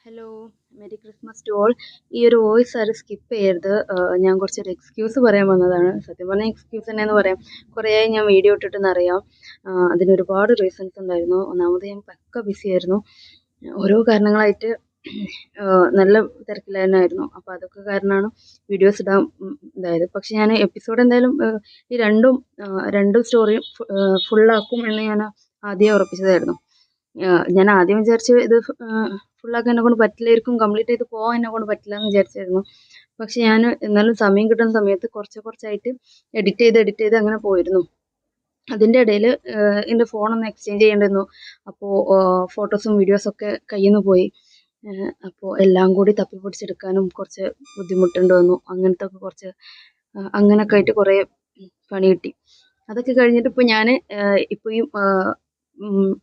Hello, merry Christmas to all. ഈ ഒരു voice ആരും സ്കിപ്പ് ചെയ്യരുത്. ഞാൻ കുറച്ചൊരു എക്സ്ക്യൂസ് പറയാൻ വന്നതാണ്. സത്യം പറഞ്ഞാൽ എക്സ്ക്യൂസ് തന്നെയെന്ന് പറയാം. കുറേയായി ഞാൻ വീഡിയോ ഇട്ടിട്ടെന്നറിയാം. അതിനൊരുപാട് റീസൺസ് ഉണ്ടായിരുന്നു. ഒന്നാമത് ഞാൻ പക്ക ബിസി ആയിരുന്നു. ഓരോ കാരണങ്ങളായിട്ട് നല്ല തിരക്കിലായിരുന്നു. അപ്പോൾ അതൊക്കെ കാരണമാണ് വീഡിയോസ് ഇടാൻ ഇതായത്. പക്ഷെ ഞാൻ എപ്പിസോഡ് എന്തായാലും ഈ രണ്ടും സ്റ്റോറിയും ഫുള്ളാക്കും എന്ന് ഞാൻ ആദ്യം ഉറപ്പിച്ചതായിരുന്നു. ഞാൻ ആദ്യം വിചാരിച്ചു ഇത് ഫുള്ളാക്കാൻ എന്നെ കൊണ്ട് പറ്റില്ലായിരിക്കും, കംപ്ലീറ്റ് ചെയ്ത് പോകാൻ എന്നെ കൊണ്ട് പറ്റില്ല എന്ന് വിചാരിച്ചായിരുന്നു. പക്ഷെ ഞാൻ എന്നാലും സമയം കിട്ടുന്ന സമയത്ത് കുറച്ചായിട്ട് എഡിറ്റ് ചെയ്ത് അങ്ങനെ പോയിരുന്നു. അതിൻ്റെ ഇടയിൽ എൻ്റെ ഫോണൊന്ന് എക്സ്ചേഞ്ച് ചെയ്യേണ്ടിരുന്നു. അപ്പോൾ ഫോട്ടോസും വീഡിയോസൊക്കെ കയ്യിൽ നിന്ന് പോയി. അപ്പോൾ എല്ലാം കൂടി തപ്പിപ്പിടിച്ചെടുക്കാനും കുറച്ച് ബുദ്ധിമുട്ടുണ്ട് വന്നു. അങ്ങനെയൊക്കെ ആയിട്ട് കുറേ പണി കിട്ടി. അതൊക്കെ കഴിഞ്ഞിട്ട് ഇപ്പോൾ ഞാൻ ഇപ്പോൾ ഈ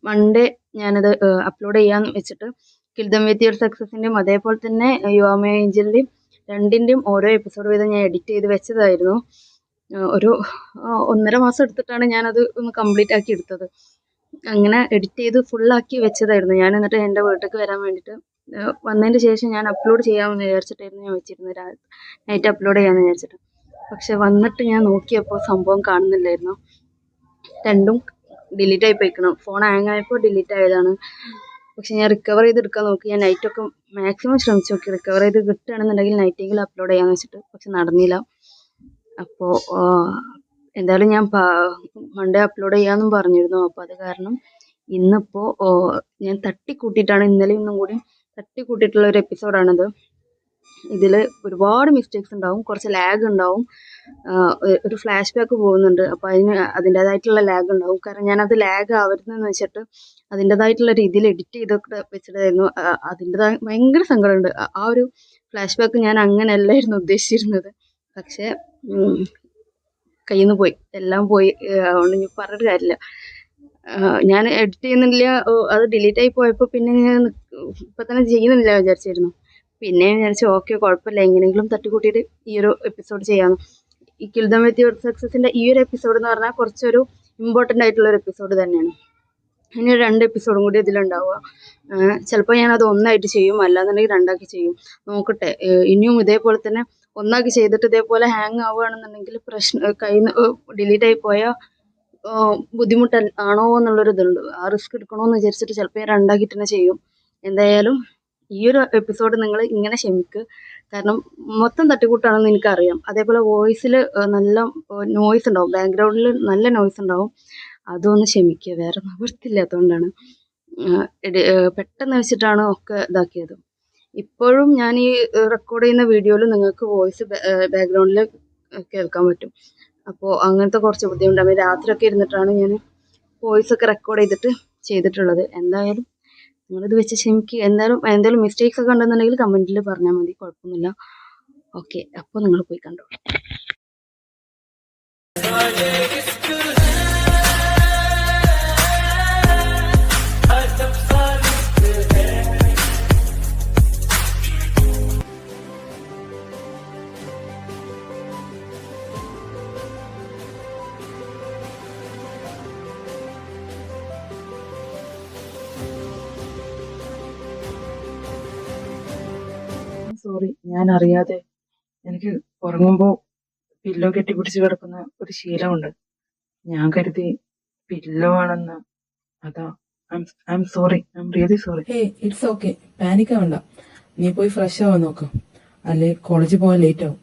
മൺഡേ ഞാനത് അപ്ലോഡ് ചെയ്യാന്ന് വെച്ചിട്ട് കിൽ ദം വിത്ത് യുവർ സക്സസിൻ്റെയും അതേപോലെ തന്നെ യു ആർ മൈ ഏഞ്ചലിൻ്റെയും രണ്ടിൻ്റെയും ഓരോ എപ്പിസോഡ് വീതം ഞാൻ എഡിറ്റ് ചെയ്ത് വെച്ചതായിരുന്നു. ഒരു 1.5 മാസം എടുത്തിട്ടാണ് ഞാനത് ഒന്ന് കംപ്ലീറ്റ് ആക്കി എടുത്തത്. അങ്ങനെ എഡിറ്റ് ചെയ്ത് ഫുള്ളാക്കി വെച്ചതായിരുന്നു. ഞാൻ എന്നിട്ട് എൻ്റെ വീട്ടിലേക്ക് വരാൻ വേണ്ടിയിട്ട് വന്നതിന് ശേഷം ഞാൻ അപ്ലോഡ് ചെയ്യാമെന്ന് വിചാരിച്ചിട്ടായിരുന്നു ഞാൻ വെച്ചിരുന്നത്. നൈറ്റ് അപ്ലോഡ് ചെയ്യാമെന്ന് വിചാരിച്ചിട്ട്. പക്ഷെ വന്നിട്ട് ഞാൻ നോക്കിയപ്പോൾ സംഭവം കാണുന്നില്ലായിരുന്നു. രണ്ടും ഡിലീറ്റ് ആയി പോയിക്കണം. ഫോൺ ഹാങ് ആയപ്പോൾ ഡിലീറ്റ് ആയതാണ്. പക്ഷെ ഞാൻ റിക്കവർ ചെയ്തെടുക്കാൻ നോക്കി. ഞാൻ നൈറ്റൊക്കെ മാക്സിമം ശ്രമിച്ചു നോക്കി. റിക്കവർ ചെയ്ത് കിട്ടുകയാണെന്നുണ്ടെങ്കിൽ നൈറ്റെങ്കിലും അപ്ലോഡ് ചെയ്യാമെന്ന് വെച്ചിട്ട്. പക്ഷെ നടന്നില്ല. അപ്പോൾ എന്തായാലും ഞാൻ മൺഡേ അപ്ലോഡ് ചെയ്യാമെന്നും പറഞ്ഞിരുന്നു. അപ്പോൾ അത് കാരണം ഇന്നിപ്പോൾ ഞാൻ തട്ടിക്കൂട്ടിയിട്ടാണ്, ഇന്നലെ ഇന്നും കൂടി തട്ടിക്കൂട്ടിയിട്ടുള്ള ഒരു എപ്പിസോഡാണിത്. ഇതിൽ ഒരുപാട് മിസ്റ്റേക്സ് ഉണ്ടാവും, കുറച്ച് ലാഗ് ഉണ്ടാവും, ഒരു ഫ്ലാഷ് ബാക്ക് പോകുന്നുണ്ട്. അപ്പോൾ അതിൻ്റേതായിട്ടുള്ള ലാഗ് ഉണ്ടാവും. കാരണം ഞാനത് ലാഗ് ആവരുതെന്ന് വെച്ചിട്ട് അതിൻ്റേതായിട്ടുള്ള രീതിയിൽ എഡിറ്റ് ചെയ്തൊക്കെ വെച്ചിട്ടായിരുന്നു. അതിൻ്റെതായ ഭയങ്കര സങ്കടമുണ്ട്. ആ ഒരു ഫ്ലാഷ് ബാക്ക് ഞാൻ അങ്ങനെയല്ലായിരുന്നു ഉദ്ദേശിച്ചിരുന്നത്. പക്ഷേ കയ്യിൽ നിന്ന് പോയി, എല്ലാം പോയി. അതുകൊണ്ട് ഞാൻ പറഞ്ഞിട്ട് കാര്യമില്ല. ഞാൻ എഡിറ്റ് ചെയ്യുന്നില്ല, അത് ഡിലീറ്റ് ആയി പോയപ്പോൾ പിന്നെ ഞാൻ ഇപ്പം തന്നെ ചെയ്യുന്നില്ല വിചാരിച്ചിരുന്നു. പിന്നെ വിചാരിച്ചു ഓക്കെ കുഴപ്പമില്ല, എങ്ങനെയെങ്കിലും തട്ടിക്കൂട്ടിയിട്ട് ഈ ഒരു എപ്പിസോഡ് ചെയ്യാമെന്ന്. ഈ കിൽ ദം വിത്ത് യുവർ സക്സസിൻ്റെ ഈ ഒരു എപ്പിസോഡ് എന്ന് പറഞ്ഞാൽ കുറച്ചൊരു ഇമ്പോർട്ടൻ്റ് ആയിട്ടുള്ളൊരു എപ്പിസോഡ് തന്നെയാണ്. ഇനി 2 എപ്പിസോഡും കൂടി ഇതിലുണ്ടാവുക. ചിലപ്പോൾ ഞാനത് ഒന്നായിട്ട് ചെയ്യും, അല്ലാന്നുണ്ടെങ്കിൽ 2ആക്കി ചെയ്യും. നോക്കട്ടെ. ഇനിയും ഇതേപോലെ തന്നെ ഒന്നാക്കി ചെയ്തിട്ട് ഇതേപോലെ ഹാങ് ആവുകയാണെന്നുണ്ടെങ്കിൽ കയ്യിൽ നിന്ന് ഡിലീറ്റ് ആയി പോയാൽ ബുദ്ധിമുട്ടാണോ എന്നുള്ളൊരു ഇതുണ്ട്. ആ റിസ്ക് എടുക്കണമെന്ന് വിചാരിച്ചിട്ട് ചിലപ്പോൾ ഞാൻ 2ആക്കിയിട്ട് തന്നെ ചെയ്യും. എന്തായാലും ഈ ഒരു എപ്പിസോഡ് നിങ്ങൾ ഇങ്ങനെ ക്ഷമിക്കുക. കാരണം മൊത്തം തട്ടിക്കൂട്ടാണെന്ന് എനിക്കറിയാം. അതേപോലെ വോയിസിൽ നല്ല നോയ്സ് ഉണ്ടാവും, ബാക്ക്ഗ്രൗണ്ടിൽ നല്ല നോയ്സ് ഉണ്ടാവും. അതൊന്ന് ക്ഷമിക്കുക, വേറെ നിവൃത്തിയില്ലാത്തതുകൊണ്ടാണ്. പെട്ടെന്ന് വെച്ചിട്ടാണ് ഒക്കെ ഇതാക്കിയത്. ഇപ്പോഴും ഞാൻ ഈ റെക്കോർഡ് ചെയ്യുന്ന വീഡിയോയിൽ നിങ്ങൾക്ക് വോയിസ് ബാക്ക്ഗ്രൗണ്ടിൽ കേൾക്കാൻ പറ്റും. അപ്പോൾ അങ്ങനത്തെ കുറച്ച് ബുദ്ധിമുട്ടാണ്. രാത്രിയൊക്കെ ഇരുന്നിട്ടാണ് ഞാൻ വോയിസൊക്കെ റെക്കോർഡ് ചെയ്തിട്ടുള്ളത്. എന്തായാലും നിങ്ങളിത് വെച്ച് ക്ഷമിക്കുക. എന്തായാലും മിസ്റ്റേക്സ് ഒക്കെ ഉണ്ടെന്നുണ്ടെങ്കിൽ കമൻറ്റിൽ പറഞ്ഞാൽ മതി, കുഴപ്പമൊന്നുമില്ല. ഓക്കെ, അപ്പോൾ നിങ്ങൾ പോയി കണ്ടോ. സോറി, ഞാൻ അറിയാതെ. എനിക്ക് ഉറങ്ങുമ്പോൾ പില്ലോ കെട്ടിപ്പിടിച്ച് കിടക്കുന്ന ഒരു ശീലമുണ്ട്. ഞാൻ കരുതി പില്ലോ ആണെന്ന്. അതാ. I am sorry, I am really sorry. Hey, it's okay, panic ആവണ്ട. നീ പോയി ഫ്രഷ് ആവാൻ നോക്ക്, അല്ലെ കോളേജിൽ പോകാൻ ലേറ്റ് ആവും.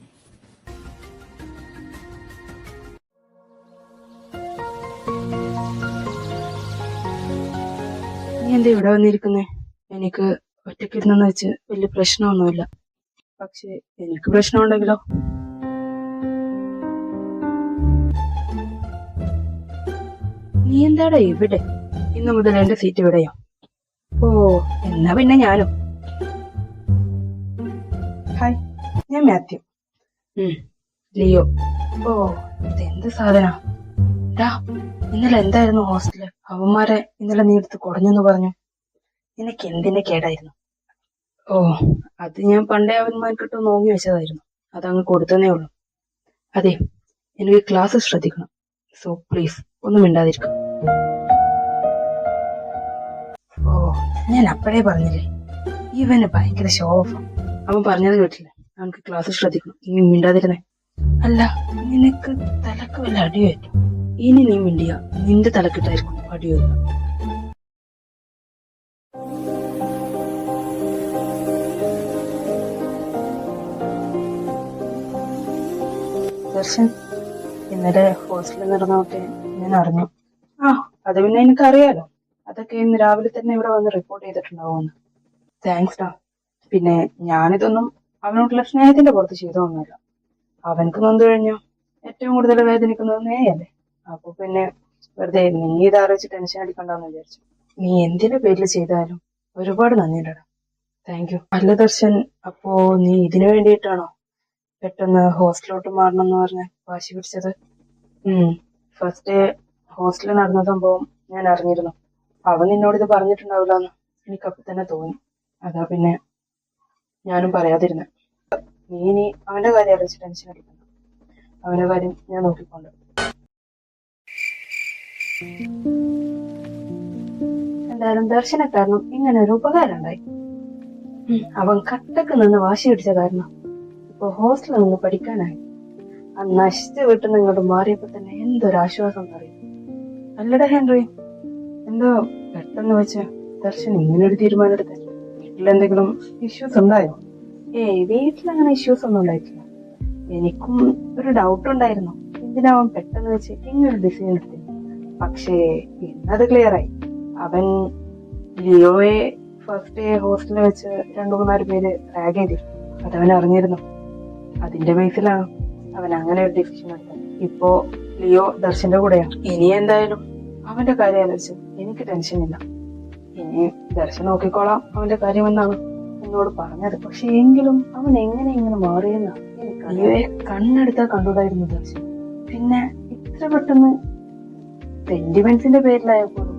നീ എന്താ ഇവിടെ വന്നിരിക്കുന്നേ? എനിക്ക് ഒറ്റയ്ക്കിരുന്നെന്ന് വെച്ച് വലിയ പ്രശ്നമൊന്നുമില്ല. പക്ഷെ എനിക്ക് പ്രശ്നമുണ്ടെങ്കിലോ? നീ എന്താടാ ഇവിടെ? ഇന്നു മുതൽ എന്റെ സീറ്റ് ഇവിടെയോ? ഓ, എന്നാ പിന്നെ ഞാനും. ഹായ്, ഞാൻ മാത്യു. ലിയോ. ഓ, ഇതെന്ത് സാധന? ഇന്നലെ എന്തായിരുന്നു ഹോസ്റ്റല്? അവന്മാരെ ഇന്നലെ നീ എടുത്ത് കുടഞ്ഞെന്ന് പറഞ്ഞു. നിനക്ക് എന്തിന്റെ കേടായിരുന്നു? ഓ, അത് ഞാൻ പണ്ടേ അവന്മാർക്കിട്ട് നോങ്ങി വെച്ചതായിരുന്നു. അതങ്ങ് കൊടുത്തന്നേ ഉള്ളൂ. അതെ, എനിക്ക് ക്ലാസ് ശ്രദ്ധിക്കണം. സോ പ്ലീസ് ഒന്നും മിണ്ടാതിരിക്കും. ഓ, ഞാൻ അപ്പോഴേ പറഞ്ഞില്ലേ ഇവന് ഭയങ്കര ഷോഫാണ്. അവൻ പറഞ്ഞത് കേട്ടില്ല, അവനക്ക് ക്ലാസ് ശ്രദ്ധിക്കണം. നീ മിണ്ടാതിരുന്നേ. അല്ല, നിനക്ക് തലക്ക് വല്ല അടിയേറ്റു? ഇനി നീ മിണ്ടിയ നിന്റെ തലക്കിട്ടായിരിക്കും അടിയേറ്റു. ദർശൻ, ഇന്നലെ ഹോസ്റ്റലിൽ നടന്നതൊക്കെ ഞാൻ അറിഞ്ഞു. ആ, അത് പിന്നെ എനിക്കറിയാലോ. അതൊക്കെ ഇന്ന് രാവിലെ തന്നെ ഇവിടെ വന്ന് റിപ്പോർട്ട് ചെയ്തിട്ടുണ്ടാവുമെന്ന്. താങ്ക്സ് ഡാ. പിന്നെ ഞാനിതൊന്നും അവനോടുള്ള സ്നേഹത്തിന്റെ പുറത്ത് ചെയ്തതൊന്നുമില്ല. അവനക്ക് നൊന്തു കഴിഞ്ഞു ഏറ്റവും കൂടുതൽ വേദനിക്കുന്നത് നീയല്ലേ. അപ്പൊ പിന്നെ വെറുതെ നീ ഇതാലോചിച്ച് ടെൻഷൻ അടിക്കണ്ടെന്ന് വിചാരിച്ചു. നീ എന്തിന്റെ പേരിൽ ചെയ്താലും ഒരുപാട് നന്ദിയുണ്ടടാ. Thank you. അല്ല ദർശൻ, അപ്പോ നീ ഇതിനു വേണ്ടിയിട്ടാണോ പെട്ടെന്ന് ഹോസ്റ്റലിലോട്ട് മാറണം എന്ന് പറഞ്ഞ് വാശി പിടിച്ചത്? ഫസ്റ്റ് ഡേ ഹോസ്റ്റലിൽ നടന്ന സംഭവം ഞാൻ അറിഞ്ഞിരുന്നു. അവൻ നിന്നോട് ഇത് പറഞ്ഞിട്ടുണ്ടാവില്ലെന്ന് എനിക്കപ്പൊ തന്നെ തോന്നി. അതാ പിന്നെ ഞാനും പറയാതിരുന്നെ. നീ ഇനി അവന്റെ കാര്യം ആലോചിച്ച് ടെൻഷൻ അടിക്കണം. അവന്റെ കാര്യം ഞാൻ നോക്കിക്കൊണ്ട്. എന്തായാലും ദർശന കാരണം ഇങ്ങനെ ഒരു ഉപകാരം ഉണ്ടായി. അവൻ കട്ടക്ക് നിന്ന് വാശി പിടിച്ച കാരണം ഇപ്പൊ ഹോസ്റ്റലിൽ നിന്ന് പഠിക്കാനായി. ആ നശിച്ച വീട്ടിൽ നിന്ന് ഇങ്ങോട്ട് മാറിയപ്പോ തന്നെ എന്തൊരാശ്വാസം എന്നറിയും. അല്ലടാ ഹെൻറി, എന്തോ പെട്ടെന്ന് വെച്ച് ദർശൻ ഇങ്ങനൊരു തീരുമാനം എടുത്തേ? വീട്ടിലെന്തെങ്കിലും ഇഷ്യൂസ് ഉണ്ടായോ? വീട്ടിലങ്ങനെ ഇഷ്യൂസ് ഒന്നും ഉണ്ടായിട്ടില്ല. എനിക്കും ഒരു ഡൗട്ട് ഉണ്ടായിരുന്നു, എന്തിനാവൻ പെട്ടെന്ന് വെച്ച് ഇങ്ങനൊരു ഡിസിഷൻ എടുത്തു. പക്ഷേ ഇന്നത് ക്ലിയർ ആയി. അവൻ ലിയോയെ ഫസ്റ്റ് ഡേ ഹോസ്റ്റലിൽ വെച്ച് 2-3 പേര് റാഗ് ചെയ്തിരുന്നു. അതവൻ അറിഞ്ഞിരുന്നു. അതിന്റെ ബേസിലാണ് അവൻ അങ്ങനെ ഒരു ഡിസിഷൻ എടുത്തത്. ഇപ്പോ ലിയോ ദർശന്റെ കൂടെയാണ്. ഇനി എന്തായാലും അവന്റെ കാര്യം ആലോചിച്ച് എനിക്ക് ടെൻഷനില്ല. ഇനി ദർശൻ നോക്കിക്കോളാം അവന്റെ കാര്യമെന്നാണ് എന്നോട് പറഞ്ഞത്. പക്ഷെ എങ്കിലും അവൻ എങ്ങനെ ഇങ്ങനെ മാറിയെന്നാണ് എനിക്ക്. ലിയോയെ കണ്ണെടുത്താൽ കണ്ടുകൂടായിരുന്നു ദർശൻ. പിന്നെ ഇത്ര പെട്ടെന്ന് സെന്റിമെന്റ്സിന്റെ പേരിലായപ്പോഴും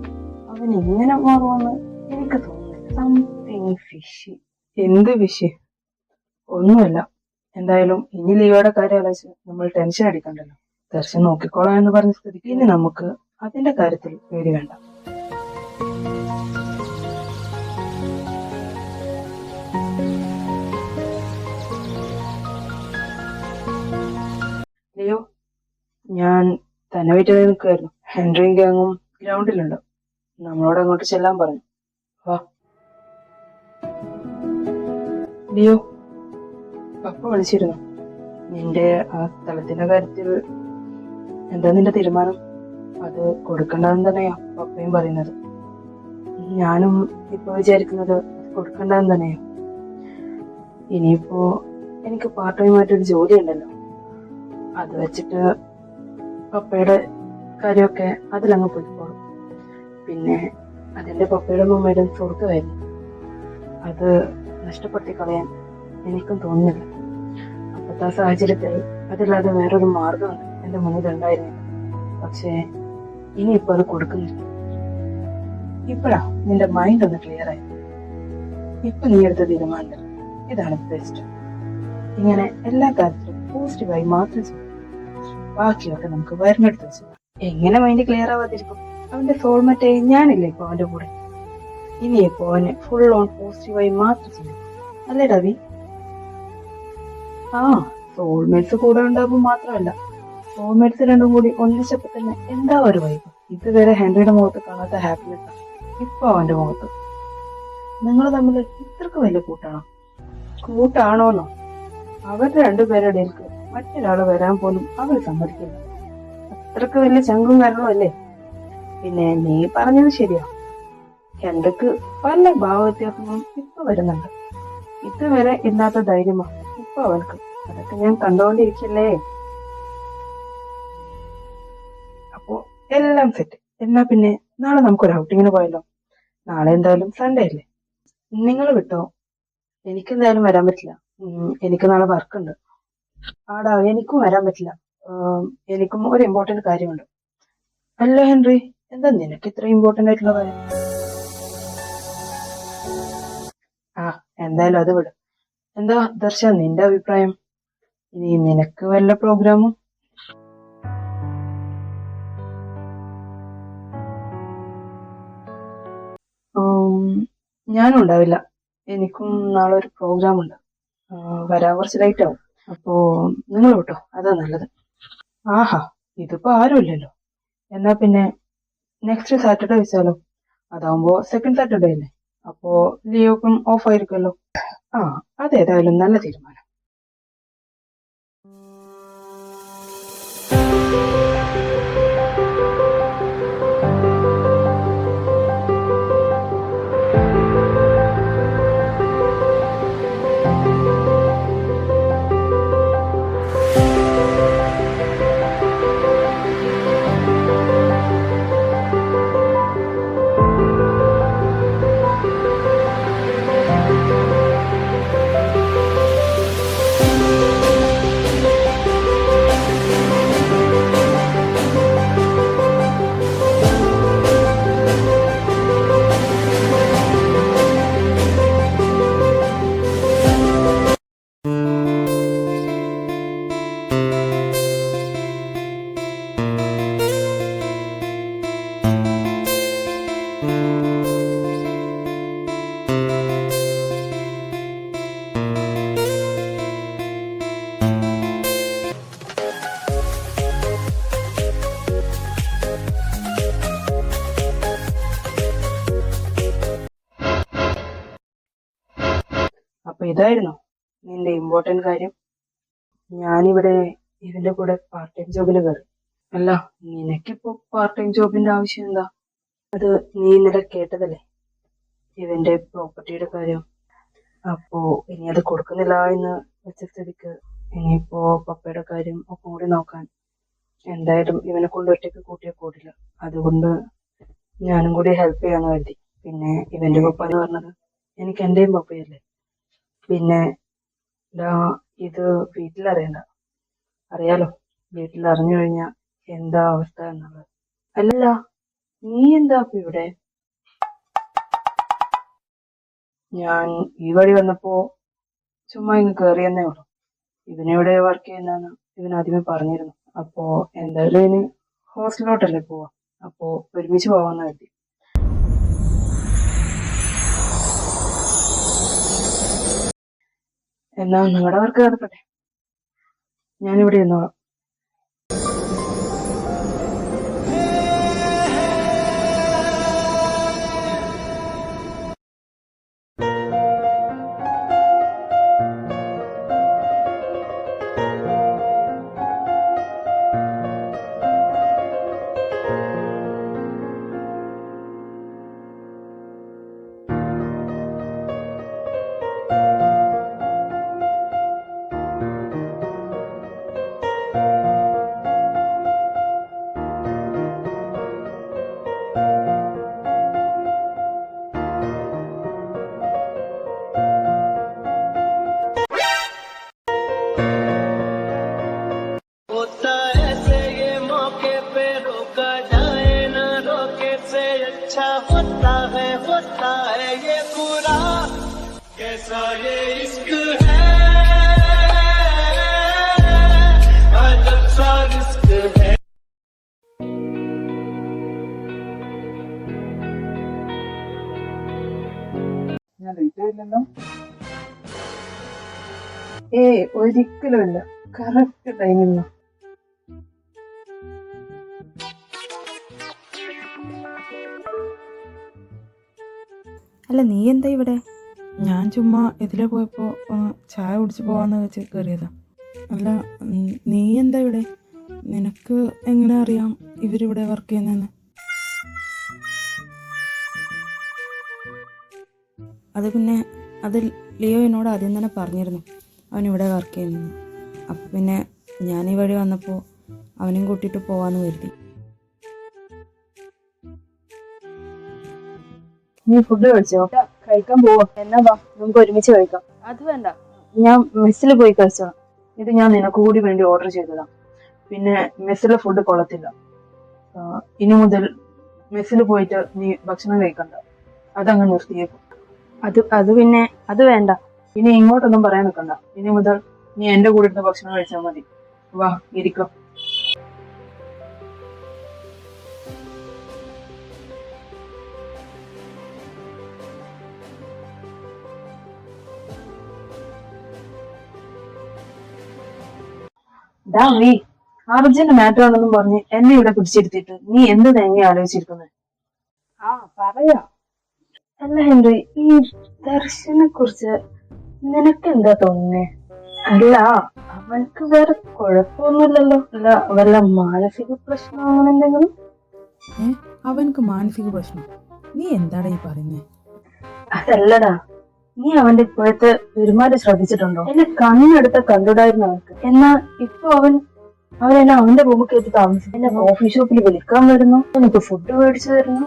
അവൻ എങ്ങനെ മാറുമെന്ന് എനിക്ക് തോന്നുന്നു. Something fishy. എന്ത് ഫിഷി? ഒന്നുമല്ല. എന്തായാലും ഇനി ലിയോയുടെ കാര്യം ആലോചിച്ച് നമ്മൾ ടെൻഷൻ അടിക്കണ്ടല്ലോ. ദർശൻ നോക്കിക്കോളാം എന്ന് പറഞ്ഞ സ്ഥിതിക്ക് ഇനി നമുക്ക് അതിന്റെ കാര്യത്തിൽ പേടി വേണ്ട. ലിയോ, ഞാൻ തന്നെ വീട്ടിൽ നിൽക്കുമായിരുന്നു. ഹെൻറിയും ഗാങ്ങും ഗ്രൗണ്ടിലുണ്ട്. നമ്മളോട് അങ്ങോട്ട് ചെല്ലാൻ പറഞ്ഞു. വാ. ലിയോ, പപ്പ വിളിച്ചിരുന്നു. നിന്റെ ആ സ്ഥലത്തിന്റെ കാര്യത്തിൽ എന്താ നിന്റെ തീരുമാനം? അത് കൊടുക്കണ്ടെന്ന് തന്നെയാ പപ്പയും പറയുന്നത്. ഞാനും ഇപ്പൊ വിചാരിക്കുന്നത് കൊടുക്കണ്ടെന്ന് തന്നെയാ. ഇനിയിപ്പോ എനിക്ക് പാർട്ട് ടൈം ആയിട്ടൊരു ജോലി ഉണ്ടല്ലോ, അത് വെച്ചിട്ട് പപ്പയുടെ കാര്യമൊക്കെ അതിലങ്ങ് പോയിക്കോളും. പിന്നെ അതെന്റെ പപ്പയുടെ മമ്മയുടെ സുഹൃത്തുമായിരുന്നു. അത് നഷ്ടപ്പെടുത്തി കളയാൻ എനിക്കും തോന്നുന്നില്ല. അപ്പത്തെ ആ സാഹചര്യത്തിൽ അതില്ലാതെ വേറൊരു മാർഗമാണ് എന്റെ മുന്നിൽ ഉണ്ടായിരുന്നില്ല. പക്ഷേ ഇനിയിപ്പോ അത് കൊടുക്കുന്നില്ല. ഇപ്പഴാ നിന്റെ മൈൻഡ് ഒന്ന് ക്ലിയർ ആയി. ഇപ്പൊ നീ എടുത്ത തീരുമാനം ഇതാണ് ബെസ്റ്റ്. ഇങ്ങനെ എല്ലാ കാര്യത്തിലും പോസിറ്റീവായി മാത്രം ചെയ്യും. ബാക്കിയൊക്കെ നമുക്ക് വരുന്നെടുത്ത് വെച്ചു. എങ്ങനെ മൈൻഡ് ക്ലിയർ ആവാതിരിക്കും? അവന്റെ സോൾമേറ്റ് ഞാനില്ലേ ഇപ്പൊ അവന്റെ കൂടെ. ഇനിയിപ്പോ അവന് ഫുൾ ഓൺ പോസിറ്റീവായി മാത്രം ചെയ്യും. അല്ലേ രവി? ആ, സോൾമേറ്റ്സ് കൂടെ ഉണ്ടാകുമ്പോൾ മാത്രമല്ല, സോൾമേറ്റ്സ് രണ്ടും കൂടി ഒന്നിച്ചപ്പോ തന്നെ എന്താ ഒരു വൈബ്. ഇതുവരെ ഹെൻറിയുടെ മുഖത്ത് കാണാത്ത ഹാപ്പിനെസ് ഇപ്പൊ അവന്റെ മുഖത്ത്. നിങ്ങൾ തമ്മിൽ ഇത്രക്ക് വലിയ കൂട്ടാണോ? കൂട്ടാണോന്നോ? അവരുടെ രണ്ടുപേരുടെ ഇടയിലേക്ക് മറ്റൊരാള് വരാൻ പോലും അവർ സമ്മതിക്കില്ല. അത്രക്ക് വലിയ ചങ്കും കാരണവും അല്ലേ? പിന്നെ നീ പറഞ്ഞത് ശരിയാ, ഹെൻറിക്ക് പല ഭാവവ്യത്യാസങ്ങളും ഇപ്പൊ വരുന്നുണ്ട്. ഇതുവരെ ഇല്ലാത്ത ധൈര്യമാണ് ഇപ്പൊ അവൾക്ക്. അതൊക്കെ ഞാൻ കണ്ടുകൊണ്ടിരിക്കല്ലേ. അപ്പോ എല്ലാം സെറ്റ്. എന്നാ പിന്നെ നാളെ നമുക്കൊരു ഔട്ടിങ്ങിന് പോയല്ലോ. നാളെ എന്തായാലും സൺഡേ അല്ലേ? നിങ്ങൾ വിട്ടോ? എനിക്കെന്തായാലും വരാൻ പറ്റില്ല. എനിക്ക് നാളെ വർക്കുണ്ട്. ആടാ, എനിക്കും വരാൻ പറ്റില്ല. എനിക്കും ഒരു ഇമ്പോർട്ടന്റ് കാര്യമുണ്ട്. അല്ല ഹെൻറി, എന്താ നിനക്ക് ഇത്ര ഇമ്പോർട്ടന്റ് ആയിട്ടുള്ള കാര്യം? ആ, എന്തായാലും അത് വിട്. എന്താ ദർശ നിന്റെ അഭിപ്രായം? ഇനി നിനക്ക് വല്ല പ്രോഗ്രാമും? ഞാനും ഉണ്ടാവില്ല. എനിക്കും നാളെ ഒരു പ്രോഗ്രാം ഉണ്ട്. വരാൻ കുറച്ച് ലൈറ്റ് ആവും. അപ്പോ നിങ്ങൾ വിട്ടോ, അതാ നല്ലത്. ആഹാ, ഇതിപ്പോ ആരുമില്ലല്ലോ. എന്നാ പിന്നെ നെക്സ്റ്റ് സാറ്റർഡേ വെച്ചാലോ? അതാവുമ്പോ സെക്കൻഡ് സാറ്റർഡേ അല്ലേ, അപ്പോ ലിയോക്കും ഓഫ് ആയിരിക്കുമല്ലോ. ആ, അതേതായാലും നല്ല തീരുമാനം. അപ്പൊ ഇതായിരുന്നു നിന്റെ ഇമ്പോർട്ടന്റ് കാര്യം. ഞാനിവിടെ ഇതിന്റെ കൂടെ പാർട്ട് ടൈം ജോബിന് കയറി. അല്ല, നിനക്കിപ്പോ പാർട്ട് ടൈം ജോബിന്റെ ആവശ്യം എന്താ? അത് നീ ഇന്നലെ കേട്ടതല്ലേ, ഇവന്റെ പ്രോപ്പർട്ടിയുടെ കാര്യം. അപ്പോ ഇനി അത് കൊടുക്കുന്നില്ല എന്ന് വെച്ച സ്ഥിതിക്ക് ഇനിയിപ്പോ പപ്പയുടെ കാര്യം ഒക്കെ കൂടി നോക്കാൻ എന്തായാലും ഇവനെ കൊണ്ട് ഒറ്റയ്ക്ക് കൂട്ടിയാൽ കൂടില്ല. അതുകൊണ്ട് ഞാനും കൂടി ഹെൽപ്പ് ചെയ്യാന്ന് കരുതി. പിന്നെ ഇവന്റെ പപ്പ എന്ന് പറഞ്ഞത് എനിക്ക് എന്റെയും പപ്പയല്ലേ. പിന്നെ ഇത് വീട്ടിലറിയണ്ട. അറിയാലോ, വീട്ടിൽ അറിഞ്ഞു കഴിഞ്ഞാൽ എന്താ അവസ്ഥ എന്നുള്ളത്. അല്ല, നീ എന്താ ഇപ്പൊ ഇവിടെ? ഞാൻ ഈ വഴി വന്നപ്പോ ചുമ്മാ ഇങ്ങ് കയറിയെന്നേ ഉള്ളൂ. ഇവനെവിടെ വർക്ക് ചെയ്യുന്നതെന്ന് ഇവൻ ആദ്യമേ പറഞ്ഞിരുന്നു. അപ്പോ എന്തായാലും ഇനി ഹോസ്റ്റലിലോട്ടല്ലേ പോവാ, അപ്പോ ഒരുമിച്ച് പോവാന്ന് കരുതി. എന്നാ നിങ്ങളുടെ വർക്ക് നടക്കട്ടെ, ഞാനിവിടെ ഇരുന്നോളാം. ഞാൻ ലേറ്റ് ആയില്ലല്ലോ? ഒരിക്കലും ഇല്ല, കറക്റ്റ് ടൈമിങ്. അല്ല, നീ എന്താ ഇവിടെ? ഞാൻ ചുമ്മാ ഇതിലെ പോയപ്പോ ചായ കുടിച്ച് പോവാന്ന് വെച്ച് കയറിയതാ. അല്ല, നീ എന്താ ഇവിടെ? നിനക്ക് എങ്ങനെ അറിയാം ഇവരിവിടെ വർക്ക് ചെയ്യുന്നതെന്ന്? അത് പിന്നെ അത് ലിയോ എന്നോട് ആദ്യം തന്നെ പറഞ്ഞിരുന്നു അവനിവിടെ വർക്ക് ചെയ്യുന്നത്. അപ്പം പിന്നെ ഞാൻ ഈ വഴി വന്നപ്പോൾ അവനെയും കൂട്ടിയിട്ട് പോവാന്ന് കരുതി. നീ ഫുഡ് കഴിച്ചോ? കഴിക്കാൻ പോവാ. എന്നാ വാ, നമുക്ക് ഒരുമിച്ച് കഴിക്കാം. അത് വേണ്ട, ഞാൻ മെസ്സിൽ പോയി കഴിച്ചോളാം. ഇത് ഞാൻ നിനക്ക് കൂടി വേണ്ടി ഓർഡർ ചെയ്തതാ. പിന്നെ മെസ്സിലെ ഫുഡ് കൊള്ളത്തില്ല. ഇനി മുതൽ മെസ്സിൽ പോയിട്ട് നീ ഭക്ഷണം കഴിക്കണ്ട, അതങ്ങ് നിർത്തിയേക്കും. അത് പിന്നെ അത് വേണ്ട. ഇനി ഇങ്ങോട്ടൊന്നും പറയാൻ നിൽക്കണ്ട. ഇനി മുതൽ നീ എന്റെ കൂടെ ഇരുന്ന് ഭക്ഷണം കഴിച്ചാൽ മതി. വാ, ഇരിക്കാം. ദാ നീ അർജന്റ് മാറ്റർ ആണെന്നും പറഞ്ഞ് എന്നെ ഇവിടെ പിടിച്ചിരുത്തിയിട്ട് നീ എന്ത് തേങ്ങ ആലോചിച്ചിരിക്കുന്നത്? ആ പറയാ. അല്ല ഹെൻറി, ഈ ദർശനെ കുറിച്ച് നിനക്ക് എന്താ തോന്നുന്നേ? അല്ല, അവൾക്ക് വേറെ കുഴപ്പമൊന്നുമില്ലല്ലോ. അല്ല, വല്ല മാനസിക പ്രശ്നം അങ്ങനെ എന്തെങ്കിലും? അവനക്ക് മാനസിക പ്രശ്നം? നീ എന്താടാ ഈ പറയുന്നേ? അതല്ലടാ, നീ അവന്റെ ഇപ്പോഴത്തെ പെരുമാറ്റം ശ്രദ്ധിച്ചിട്ടുണ്ടോ? എന്നെ കണ്ണെടുത്ത കണ്ടുടായിരുന്നു അവൾക്ക്. എന്നാ ഇപ്പൊ അവനെന്നെ അവന്റെ റൂമിൽ കയറ്റി താമസിക്കും. എന്നെ കോഫി ഷോപ്പിൽ വിളിക്കാൻ വരുന്നു, എനിക്ക് ഫുഡ് മേടിച്ചു തരുന്നു.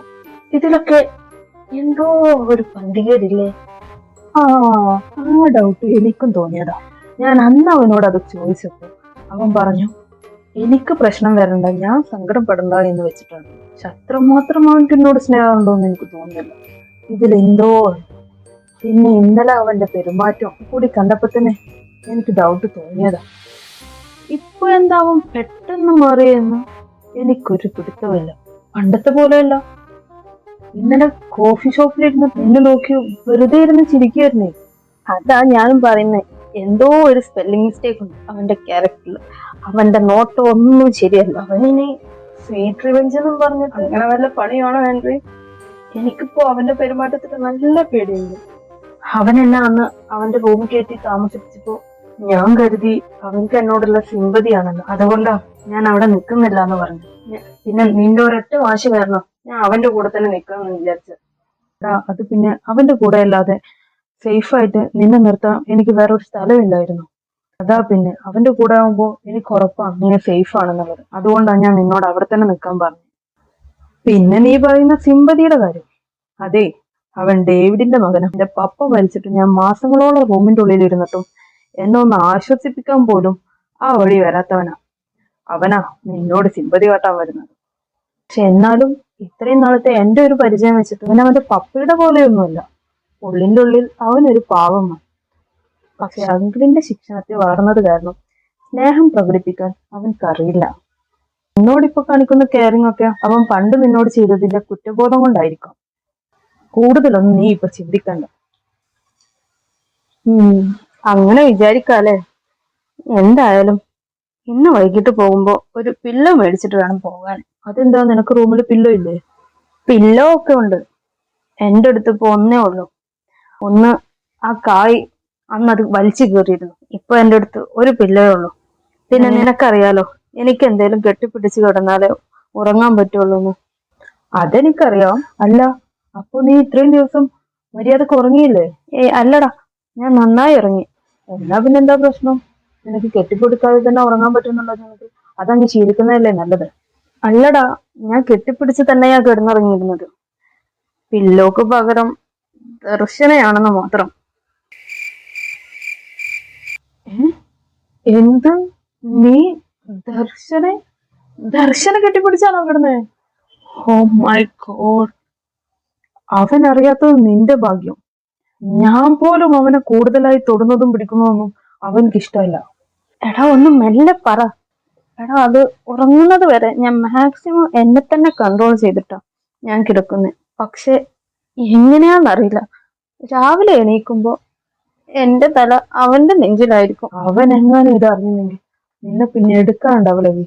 ഇതിലൊക്കെ എന്തോ ഒരു പന്തികേടില്ലേ? ആ ഡൗട്ട് എനിക്കും തോന്നിയതാ. ഞാൻ അന്ന് അവനോട് അത് ചോദിച്ചപ്പോ അവൻ പറഞ്ഞു, എനിക്ക് പ്രശ്നം വരണ്ട, ഞാൻ സങ്കടപ്പെടണ്ട എന്ന് വെച്ചിട്ടാണ്. പക്ഷെ അത്രമാത്രം അവൻക്ക് എന്നോട് സ്നേഹമുണ്ടോന്ന് എനിക്ക് തോന്നുന്നില്ല. ഇതിലെന്തോ. പിന്നെ ഇന്നലെ അവന്റെ പെരുമാറ്റം കൂടി കണ്ടപ്പോ തന്നെ എനിക്ക് ഡൗട്ട് തോന്നിയതാ. ഇപ്പൊ എന്താവും പെട്ടെന്ന് മാറിയെന്ന് എനിക്കൊരു പിടുത്തമില്ല. പണ്ടത്തെ പോലെയല്ല. ഇന്നലെ കോഫി ഷോപ്പിലിരുന്ന് പെണ്ണ് നോക്കി വെറുതെ ഇരുന്ന് ചിരിക്കുവായിരുന്നേ. അതാ ഞാനും പറയുന്നത്. എന്തോ ഒരു സ്പെല്ലിംഗ് മിസ്റ്റേക്ക് ഉണ്ട് അവന്റെ ക്യാരക്ടറിൽ. അവന്റെ നോട്ടം ഒന്നും ശരിയല്ല. അവനിനി സ്വീറ്റ് റിവെഞ്ച് എന്നും പറഞ്ഞിട്ട് അങ്ങനെ വല്ല പണിയാണോ ഹെൻറി? എനിക്കിപ്പോ അവന്റെ പെരുമാറ്റത്തിൽ നല്ല പേടിയുണ്ട്. അവൻ എന്നെ അന്ന് അവന്റെ റൂമിൽ കയറ്റി താമസിപ്പിച്ചപ്പോ ഞാൻ കരുതി അവൻക്ക് എന്നോടുള്ള സിമ്പതിയാണല്ലോ, അതുകൊണ്ടാ ഞാൻ അവിടെ നിൽക്കുന്നില്ല എന്ന് പറഞ്ഞു. പിന്നെ നിന്റെ ഒരൊറ്റ വാശി കാരണം ഞാൻ അവന്റെ കൂടെ തന്നെ നിൽക്കാമെന്ന് വിചാരിച്ചു. അത് പിന്നെ അവന്റെ കൂടെ അല്ലാതെ സേഫായിട്ട് നിന്നെ നിർത്താൻ എനിക്ക് വേറെ ഒരു സ്ഥലമില്ലായിരുന്നു. അതാ പിന്നെ അവന്റെ കൂടെ ആകുമ്പോ എനിക്ക് ഉറപ്പാണ് നീ സേഫ് ആണെന്നുള്ളത്. അതുകൊണ്ടാണ് ഞാൻ നിന്നോട് അവിടെ തന്നെ നിൽക്കാൻ പറഞ്ഞു. പിന്നെ നീ പറയുന്ന സിമ്പതിയുടെ കാര്യം, അതെ, അവൻ ഡേവിഡിന്റെ മകനും. എന്റെ പപ്പ മരിച്ചിട്ട് ഞാൻ മാസങ്ങളോളം റൂമിന്റെ ഉള്ളിൽ ഇരുന്നിട്ടും എന്നെ ഒന്ന് ആശ്വസിപ്പിക്കാൻ പോലും ആ വഴി വരാത്തവനാ. അവനാ നിന്നോട് സിമ്പതി കാട്ടാൻ വരുന്നത്. പക്ഷെ എന്നാലും ഇത്രയും നാളത്തെ എന്റെ ഒരു പരിചയം വെച്ചിട്ട് അവൻ അവന്റെ പപ്പയുടെ പോലെയൊന്നുമല്ല. ഉള്ളിന്റെ ഉള്ളിൽ അവനൊരു പാവമാണ്. പക്ഷെ അങ്കിളിന്റെ ശിക്ഷണത്തിൽ വളർന്നത് കാരണം സ്നേഹം പ്രകടിപ്പിക്കാൻ അവൻക്കറിയില്ല. നിന്നോടിപ്പോ കാണിക്കുന്ന കെയറിംഗ് ഒക്കെ അവൻ പണ്ട് നിന്നോട് ചെയ്തതിന്റെ കുറ്റബോധം കൊണ്ടായിരിക്കും. കൂടുതലൊന്നും നീ ഇപ്പൊ ചിന്തിക്കണ്ട. അങ്ങനെ വിചാരിക്കാല്ലേ. എന്തായാലും ഇന്ന് വൈകിട്ട് പോകുമ്പോ ഒരു പില്ലോ മേടിച്ചിട്ട് വേണം പോകാൻ. അതെന്താ, നിനക്ക് റൂമിൽ പില്ലോ ഇല്ലേ? പില്ലോ ഒക്കെ ഉണ്ട്. എന്റെ അടുത്ത് ഇപ്പൊ ഒന്നേ ഉള്ളൂ. ഒന്ന് ആ കായ് അന്ന് അത് വലിച്ചു കയറിയിരുന്നു. ഇപ്പൊ എന്റെ അടുത്ത് ഒരു പില്ലോ ഉള്ളൂ. പിന്നെ നിനക്കറിയാലോ, എനിക്ക് എന്തേലും കെട്ടിപ്പിടിച്ച് കിടന്നാലേ ഉറങ്ങാൻ പറ്റുള്ളൂ. അതെനിക്കറിയാം. അല്ല, അപ്പൊ നീ ഇത്രയും ദിവസം മര്യാദക്ക് ഉറങ്ങിയില്ലേ? അല്ലടാ, ഞാൻ നന്നായി ഇറങ്ങി. എന്നാ പിന്നെന്താ പ്രശ്നം? നിനക്ക് കെട്ടിപ്പിടിക്കാതെ തന്നെ ഉറങ്ങാൻ പറ്റുന്നുണ്ടോ? നിനക്ക് അതങ്ങ് ശീലിക്കുന്നതല്ലേ നല്ലത്. അല്ലടാ, ഞാൻ കെട്ടിപ്പിടിച്ച് തന്നെയാ കിടന്നുറങ്ങിയിരുന്നത്. പില്ലോക്ക് പകരം ദർശനയാണെന്ന് മാത്രം. എന്ത്? നീ ദർശന കെട്ടിപ്പിടിച്ചാണോ കിടന്നേ? Oh my God. അവൻ അറിയാത്തത് നിന്റെ ഭാഗ്യം. ഞാൻ പോലും അവനെ കൂടുതലായി തൊടുന്നതും പിടിക്കുന്നതൊന്നും അവൻക്ക് ഇഷ്ടമല്ല. എടാ, ഒന്ന് മെല്ലെ പറ. എടാ, അത് ഉറങ്ങുന്നത് വരെ ഞാൻ മാക്സിമം എന്നെ തന്നെ കൺട്രോൾ ചെയ്തിട്ടാ ഞാൻ കിടക്കുന്നത്. പക്ഷെ എങ്ങനെയാന്നറിയില്ല, രാവിലെ എണീക്കുമ്പോ എന്റെ തല അവന്റെ നെഞ്ചിലായിരിക്കും. അവൻ എങ്ങാനും ഇത് അറിഞ്ഞെങ്കിൽ നിന്നെ പിന്നെ എടുക്കാനുണ്ടാവില്ല.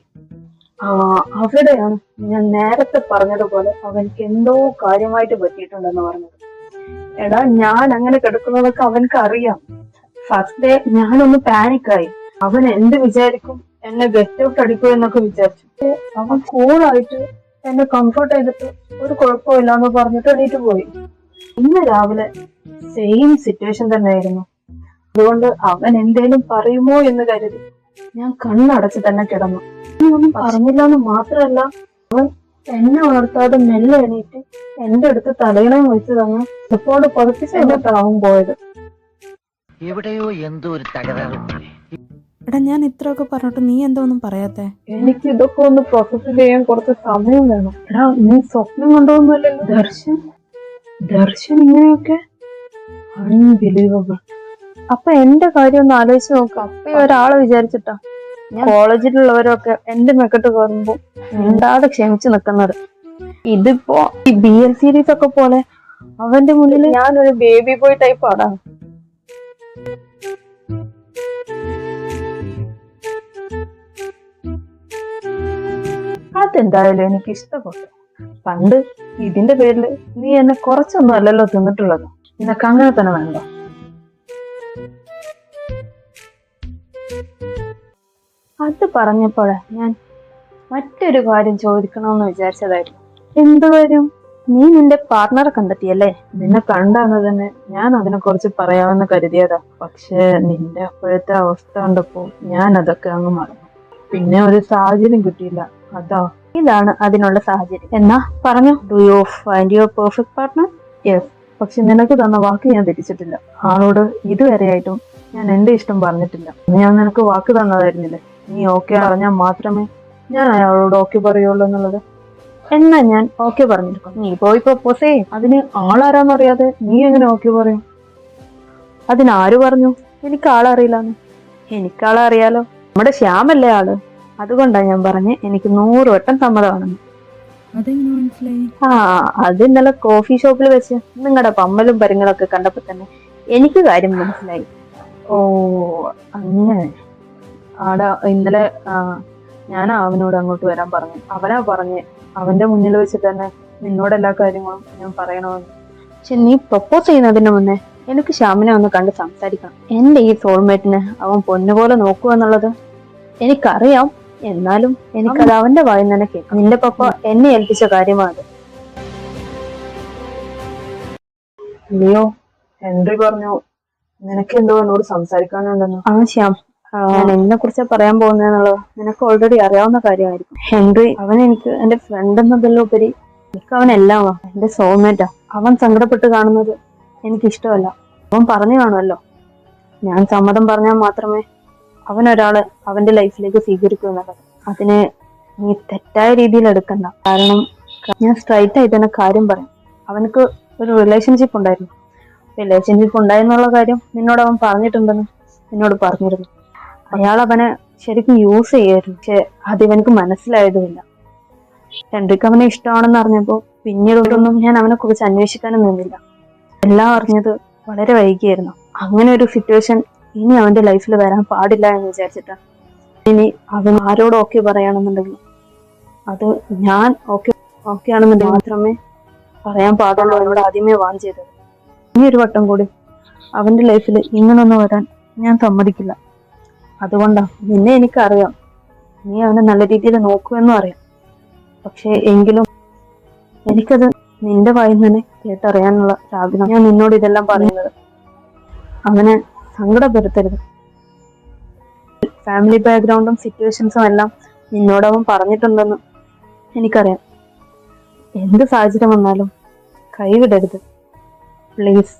അവിടെയാണ് ഞാൻ നേരത്തെ പറഞ്ഞതുപോലെ അവൻക്ക് എന്തോ കാര്യമായിട്ട് പറ്റിയിട്ടുണ്ടെന്ന് പറഞ്ഞത്. എടാ, ഞാൻ അങ്ങനെ കിടക്കുന്നതൊക്കെ അവൻക്ക് അറിയാം. ഫസ്റ്റ് ഡേ ഞാനൊന്ന് പാനിക്കായി. അവൻ എന്ത് വിചാരിക്കും, എന്നെ ഗെറ്റ് ഔട്ട് അടിക്കും എന്നൊക്കെ വിചാരിച്ചു. അവൻ കൂളായിട്ട് എന്നെ കംഫർട്ട് ചെയ്തിട്ട് ഒരു കുഴപ്പമില്ല എന്ന് പറഞ്ഞിട്ട് എണീറ്റ് പോയി. ഇന്ന് രാവിലെ സെയിം സിറ്റുവേഷൻ തന്നെയായിരുന്നു. അതുകൊണ്ട് അവൻ എന്തേലും പറയുമോ എന്ന് കരുതി ഞാൻ കണ്ണടച്ച് തന്നെ കിടന്നു. ഒന്നും പറഞ്ഞില്ല എന്ന് മാത്രമല്ല, അവൻ എന്നെ ഉണർത്താതെ മെല്ലെ എണീറ്റ് എന്റെ അടുത്ത് തലയിണയും വെച്ച് തന്നെ ഇപ്പോഴും പതുപ്പിച്ച് എന്നിട്ടാവും പോയത്. എവിടെയോ എന്തോ ഒരു തകരാറ്. എടാ, ഞാൻ ഇത്രയൊക്കെ പറഞ്ഞിട്ട് നീ എന്താ ഒന്നും പറയാത്തെ? എനിക്ക് ഇതൊക്കെ ഒന്ന് പ്രോസസ് ചെയ്യാൻ കുറച്ച് സമയം വേണം. എടാ, നീ സ്വപ്നം കണ്ടോന്നല്ലല്ലോ? ദർശൻ ഇങ്ങനെയൊക്കെ അൺബിലീവബിൾ. അപ്പൊ എന്റെ കാര്യം ഒന്ന് ആലോചിച്ച് നോക്കാം. അപ്പൊ ഒരാളെ വിചാരിച്ചിട്ടാ കോളേജിലുള്ളവരൊക്കെ എന്റെ മെക്കെട്ട് കയറുമ്പോ മിണ്ടാതെ ക്ഷമിച്ചു നിൽക്കുന്നത്. ഇതിപ്പോ ഈ BL സീരീസ് ഒക്കെ പോലെ അവന്റെ മുന്നിൽ ഞാനൊരു ബേബി ബോയ് ടൈപ്പ് ആടാ. അതെന്തായാലും എനിക്ക് ഇഷ്ടപ്പെട്ടു. പണ്ട് ഇതിന്റെ പേരിൽ നീ എന്നെ കുറച്ചൊന്നും അല്ലല്ലോ തിന്നിട്ടുള്ളത്. നിനക്ക് അങ്ങനെ തന്നെ വേണ്ട. അത് പറഞ്ഞപ്പോഴാ ഞാൻ മറ്റൊരു കാര്യം ചോദിക്കണമെന്ന് വിചാരിച്ചതായിരുന്നു. എന്ത് കാര്യം? നീ നിന്റെ പാർട്ണറെ കണ്ടെത്തിയല്ലേ? നിന്നെ കണ്ടാന്ന് തന്നെ ഞാൻ അതിനെ കുറിച്ച് പറയാമെന്ന് കരുതിയതാ. പക്ഷെ നിന്റെ അപ്പോഴത്തെ അവസ്ഥ കണ്ടപ്പോ ഞാൻ അതൊക്കെ അങ്ങ് മറന്നു. പിന്നെ ഒരു സാഹചര്യം കിട്ടിയില്ല, അതാ. ഇതാണ് അതിനുള്ള സാഹചര്യം. എന്നാ പറഞ്ഞു, do you find your perfect partner? Yes. പക്ഷെ നിനക്ക് തന്ന വാക്ക് ഞാൻ തെറ്റിച്ചിട്ടില്ല. ആളോട് ഇതുവരെയായിട്ടും ഞാൻ എന്റെ ഇഷ്ടം പറഞ്ഞിട്ടില്ല. ഞാൻ നിനക്ക് വാക്ക് തന്നതായിരുന്നില്ലേ, നീ ഓക്കെ പറഞ്ഞാൽ മാത്രമേ ഞാൻ അയാളോട് ഓക്കെ പറയുള്ളൂ എന്നുള്ളത്. എന്നാ ഞാൻ ഓക്കെ പറഞ്ഞിരിക്കും. നീ പോയി പ്രപ്പോസ് ചെയ്യും. അതിന് ആളാരാന്നറിയാതെ നീ എങ്ങനെ ഓക്കെ പറയും? അതിനാര് പറഞ്ഞു എനിക്ക് ആളറിയില്ലാന്ന്? എനിക്കാളറിയാലോ. നമ്മുടെ ശ്യാമല്ലേ ആള്. അതുകൊണ്ടാ ഞാൻ പറഞ്ഞ് എനിക്ക് 100 വട്ടം സമ്മതമാണെന്ന്. അതെങ്ങനെ മനസ്സിലായി? അത് ഇന്നലെ കോഫി ഷോപ്പിൽ വെച്ച് നിങ്ങളുടെ പമ്മലും പരിങ്ങളൊക്കെ കണ്ടപ്പോ തന്നെ എനിക്ക് കാര്യം മനസ്സിലായി. ഓ, അങ്ങനെ. ആടാ, ഇന്നലെ ഞാൻ അവനോട് അങ്ങോട്ട് വരാൻ പറഞ്ഞു. അവനാ പറഞ്ഞ് അവന്റെ മുന്നിൽ വെച്ച് തന്നെ നിന്നോട് എല്ലാ കാര്യങ്ങളും ഞാൻ പറയണമെന്ന്. പക്ഷെ നീ പ്രപ്പോസ് ചെയ്യുന്നതിന് മുന്നേ എനിക്ക് ശ്യാമിനെ ഒന്ന് കണ്ട് സംസാരിക്കണം. എന്റെ ഈ സോൾമേറ്റിനെ അവൻ പൊന്നുപോലെ നോക്കുക എന്നുള്ളത് എനിക്കറിയാം. എന്നാലും എനിക്കത് അവന്റെ വായിൽ തന്നെ കേൾക്കാം. നിന്റെ പപ്പ എന്നെ ഏൽപ്പിച്ച കാര്യമാണ്. ലിയോ, ഹെൻറി പറഞ്ഞു നിനക്ക് എന്തോ എന്നോട് സംസാരിക്കാനുണ്ടെന്ന്. ശ്യാം, ഞാൻ എന്നെ കുറിച്ച് പറയാൻ പോകുന്നതെന്നുള്ളത് നിനക്ക് ഓൾറെഡി അറിയാവുന്ന കാര്യമായിരിക്കും. ഹെൻറി അവൻ എനിക്ക് എന്റെ ഫ്രണ്ട് എന്നതിലുപരി എനിക്ക് അവനെല്ലാമാ. എന്റെ സോൾമേറ്റാ. അവൻ സങ്കടപ്പെട്ട് കാണുന്നത് എനിക്കിഷ്ടമല്ല. അവൻ പറഞ്ഞു കാണുമല്ലോ, ഞാൻ സമ്മതം പറഞ്ഞാൽ മാത്രമേ അവനൊരാള് അവന്റെ ലൈഫിലേക്ക് സ്വീകരിക്കൂ എന്നുള്ളത്. അതിനെ നീ തെറ്റായ രീതിയിൽ എടുക്കണ്ട. കാരണം ഞാൻ സ്ട്രൈറ്റ് ആയിട്ട് തന്നെ കാര്യം പറയാം. അവനക്ക് ഒരു റിലേഷൻഷിപ്പ് ഉണ്ടായിരുന്നു. റിലേഷൻഷിപ്പ് ഉണ്ടായെന്നുള്ള കാര്യം നിന്നോട് അവൻ പറഞ്ഞിട്ടുണ്ടെന്ന് നിന്നോട് പറഞ്ഞിരുന്നു. അയാൾ അവനെ ശരിക്കും യൂസ് ചെയ്യായിരുന്നു. പക്ഷെ അതിവനക്ക് മനസ്സിലായതുമില്ല. ഹെൻറിക്ക് അവനെ ഇഷ്ടമാണെന്ന് അറിഞ്ഞപ്പോ പിന്നീടൊന്നും ഞാൻ അവനെ കുറിച്ച് അന്വേഷിക്കാനും നിന്നില്ല. എല്ലാം അറിഞ്ഞത് വളരെ വൈകിയായിരുന്നു. അങ്ങനെ ഒരു സിറ്റുവേഷൻ ഇനി അവന്റെ ലൈഫിൽ വരാൻ പാടില്ല എന്ന് വിചാരിച്ചിട്ടാ ഇനി അവൻ ആരോട് ഓക്കെ പറയുകയാണെന്നുണ്ടെങ്കിൽ അത് ഞാൻ ഓക്കെ ആണെന്നുണ്ടെങ്കിൽ മാത്രമേ പറയാൻ പാടുള്ളൂ എന്നോട് ആദ്യമേ വാൺ ചെയ്തത്. ഇനി ഒരു വട്ടം കൂടി അവന്റെ ലൈഫിൽ ഇങ്ങനൊന്നും വരാൻ ഞാൻ സമ്മതിക്കില്ല. അതുകൊണ്ടാ. നിന്നെ എനിക്കറിയാം, നീ അവനെ നല്ല രീതിയിൽ നോക്കുമെന്നും അറിയാം. പക്ഷെ എങ്കിലും എനിക്കത് നിന്റെ വായിൽ തന്നെ കേട്ടറിയാനുള്ള ആഗ്രഹം. ഞാൻ നിന്നോട് ഇതെല്ലാം പറയുന്നത് അവനെ സങ്കടപ്പെടുത്തരുത്. ഫാമിലി ബാക്ക്ഗ്രൗണ്ടും സിറ്റുവേഷൻസും എല്ലാം നിന്നോട് അവൻ പറഞ്ഞിട്ടുണ്ടെന്ന് എനിക്കറിയാം. എന്ത് സാഹചര്യം വന്നാലും കൈവിടരുത് പ്ലീസ്.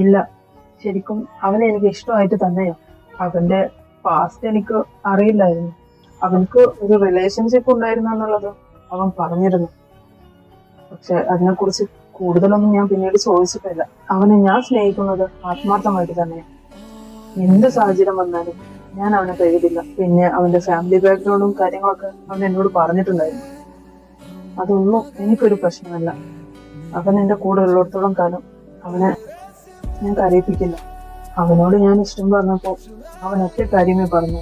ഇല്ല, ശരിക്കും അവനെ എനിക്ക് ഇഷ്ടമായിട്ട് തന്നെയോ. അവന്റെ പാസ്റ്റ് എനിക്ക് അറിയില്ലായിരുന്നു. അവനക്ക് ഒരു റിലേഷൻഷിപ്പ് ഉണ്ടായിരുന്നു എന്നുള്ളത് അവൻ പറഞ്ഞിരുന്നു. പക്ഷെ അതിനെക്കുറിച്ച് കൂടുതലൊന്നും ഞാൻ പിന്നീട് ചോദിച്ചിട്ടില്ല. അവനെ ഞാൻ സ്നേഹിക്കുന്നത് ആത്മാർത്ഥമായിട്ട് തന്നെയാണ്. എന്ത് സാഹചര്യം വന്നാലും ഞാൻ അവനെ കൈവിടില്ല. പിന്നെ അവന്റെ ഫാമിലി ബാക്ക്ഗ്രൗണ്ടും കാര്യങ്ങളൊക്കെ അവൻ എന്നോട് പറഞ്ഞിട്ടുണ്ടായിരുന്നു. അതൊന്നും എനിക്കൊരു പ്രശ്നമല്ല. അവൻ എന്റെ കൂടെ ഉള്ളിടത്തോളം കാലം അവനെ ഞാൻ കരയിപ്പിക്കില്ല. അവനോട് ഞാൻ ഇഷ്ടം പറഞ്ഞപ്പോ അവൻ ഒറ്റ കാര്യമേ പറഞ്ഞു,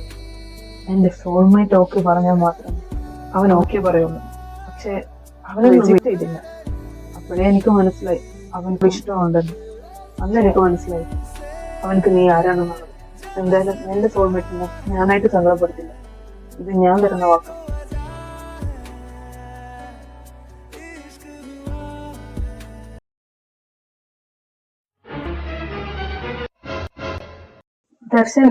എന്റെ സോൾമേറ്റ് ഓക്കെ പറഞ്ഞാൽ മാത്രമേ അവൻ ഓക്കെ പറയുള്ളൂ. പക്ഷെ അവനെ റിജക്ട് ചെയ്തില്ല. അപ്പോഴേ എനിക്ക് മനസ്സിലായി അവൻക്ക് ഇഷ്ടമുണ്ടെന്ന്. അന്ന് എനിക്ക് മനസ്സിലായി അവനക്ക് നീ ആരാണെന്നുള്ളത്. എന്തായാലും എന്റെ സോൾമേറ്റിനെ ഞാനായിട്ട് സങ്കടപ്പെടുത്തില്ല. ഇത് ഞാൻ തരുന്ന വാക്കാണ്. ദർശൻ,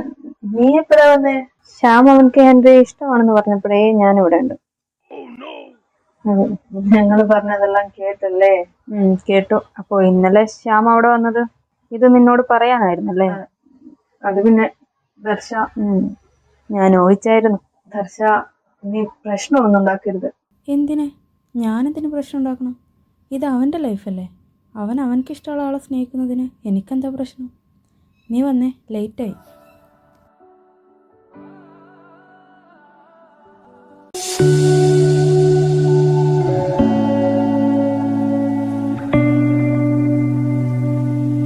നീ എപ്പോഴാ വന്നേ? ശ്യാം അവൻക്ക് എന്റെ ഇഷ്ടമാണെന്ന് പറഞ്ഞപ്പോഴേ ഞാൻ ഇവിടെ ഉണ്ട്. ഞങ്ങള് പറഞ്ഞതെല്ലാം കേട്ടല്ലേ? കേട്ടു. അപ്പൊ ഇന്നലെ ശ്യാം അവിടെ വന്നത് ഇത് നിന്നോട് പറയാനായിരുന്നല്ലേ? അത് പിന്നെ ദർശ, ഞാൻ ഊഹിച്ചായിരുന്നു. ദർശ, നീ പ്രശ്നമൊന്നും ഉണ്ടാക്കരുത്. എന്തിന്? ഞാനെന്തിന് പ്രശ്നം ഉണ്ടാക്കണം? ഇത് അവൻ്റെ ലൈഫല്ലേ. അവൻക്ക് ഇഷ്ടമുള്ള ആളെ സ്നേഹിക്കുന്നതിന് എനിക്കെന്താ പ്രശ്നം? നീ വന്നേ, ലേറ്റായി.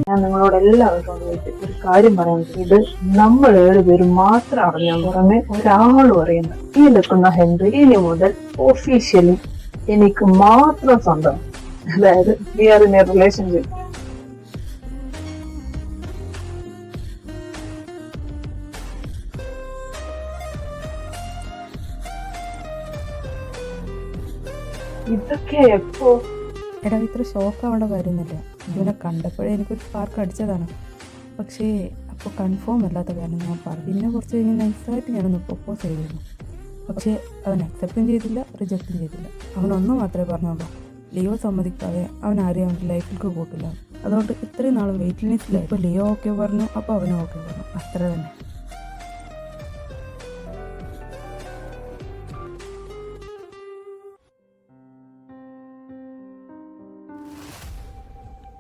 ഞാൻ നിങ്ങളോട് എല്ലാവർക്കും ആദ്യമായിട്ട് ഒരു കാര്യം പറയുന്നത്, ഇത് നമ്മൾ 7 പേരും മാത്രം അറിഞ്ഞാൽ പുറമെ ഒരാളും അറിയുന്നത്. ഈ നിൽക്കുന്ന ഹെൻറി ഇനി മുതൽ ഒഫീഷ്യലി എനിക്ക് മാത്രം സ്വന്തം. അതായത് we are in a relationship. ഇതൊക്കെ എപ്പോ? എടാ ഇത്ര ഷോക്ക് ആവേണ്ട കാര്യമൊന്നുമില്ല. ഇവനെ കണ്ടപ്പോഴേ എനിക്കൊരു സ്പാർക്ക് അടിച്ചതാണ്. പക്ഷേ അപ്പോൾ കൺഫേം അല്ലാത്ത കാരണം ഞാൻ പറഞ്ഞു. പിന്നെ കുറച്ച് കഴിഞ്ഞ് നൈസായിട്ട് ഞാനൊന്ന് പ്രൊപ്പോസ് ചെയ്തിരുന്നു. പക്ഷേ അവൻ അക്സെപ്റ്റും ചെയ്തില്ല, റിജക്റ്റും ചെയ്തില്ല. അവനൊന്നും മാത്രമേ പറഞ്ഞുള്ളൂ, ലിയോ സമ്മതിക്കാതെ അവൻ ആരെയും അവൻ്റെ ലൈഫിലേക്ക് കൂട്ടില്ല. അതുകൊണ്ട് ഇത്രയും നാൾ വെയിറ്റ് ലിസ്റ്റില്ല. ഇപ്പോൾ ലിയോ ഓക്കെ പറഞ്ഞു, അപ്പോൾ അവനും ഓക്കെ പറഞ്ഞു. അത്ര തന്നെ.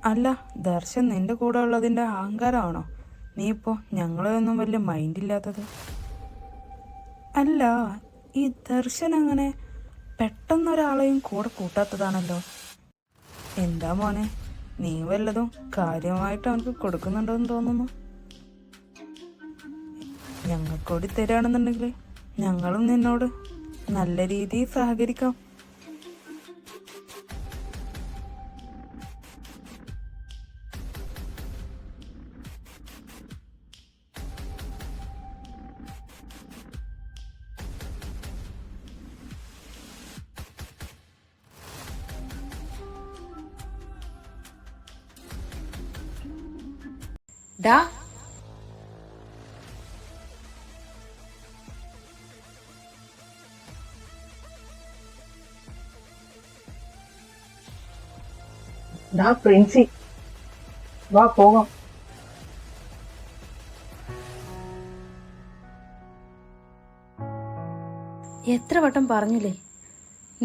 അല്ല ദർശൻ, നിന്റെ കൂടെ ഉള്ളതിൻ്റെ അഹങ്കാരമാണോ നീ ഇപ്പോൾ ഞങ്ങളെയൊന്നും വലിയ മൈൻഡില്ലാത്തത്? അല്ല, ഈ ദർശൻ അങ്ങനെ പെട്ടെന്നൊരാളെയും കൂടെ കൂട്ടാത്തതാണല്ലോ. എന്താ മോനെ, നീ വല്ലതും കാര്യമായിട്ട് അവനക്ക് കൊടുക്കുന്നുണ്ടോയെന്ന് തോന്നുന്നു. ഞങ്ങൾക്കൂടി തരാണെന്നുണ്ടെങ്കിൽ ഞങ്ങളും നിന്നോട് നല്ല രീതിയിൽ സഹകരിക്കാം. ഡാ പ്രിൻസി, വാ പോകാം. എത്ര വട്ടം പറഞ്ഞില്ലേ,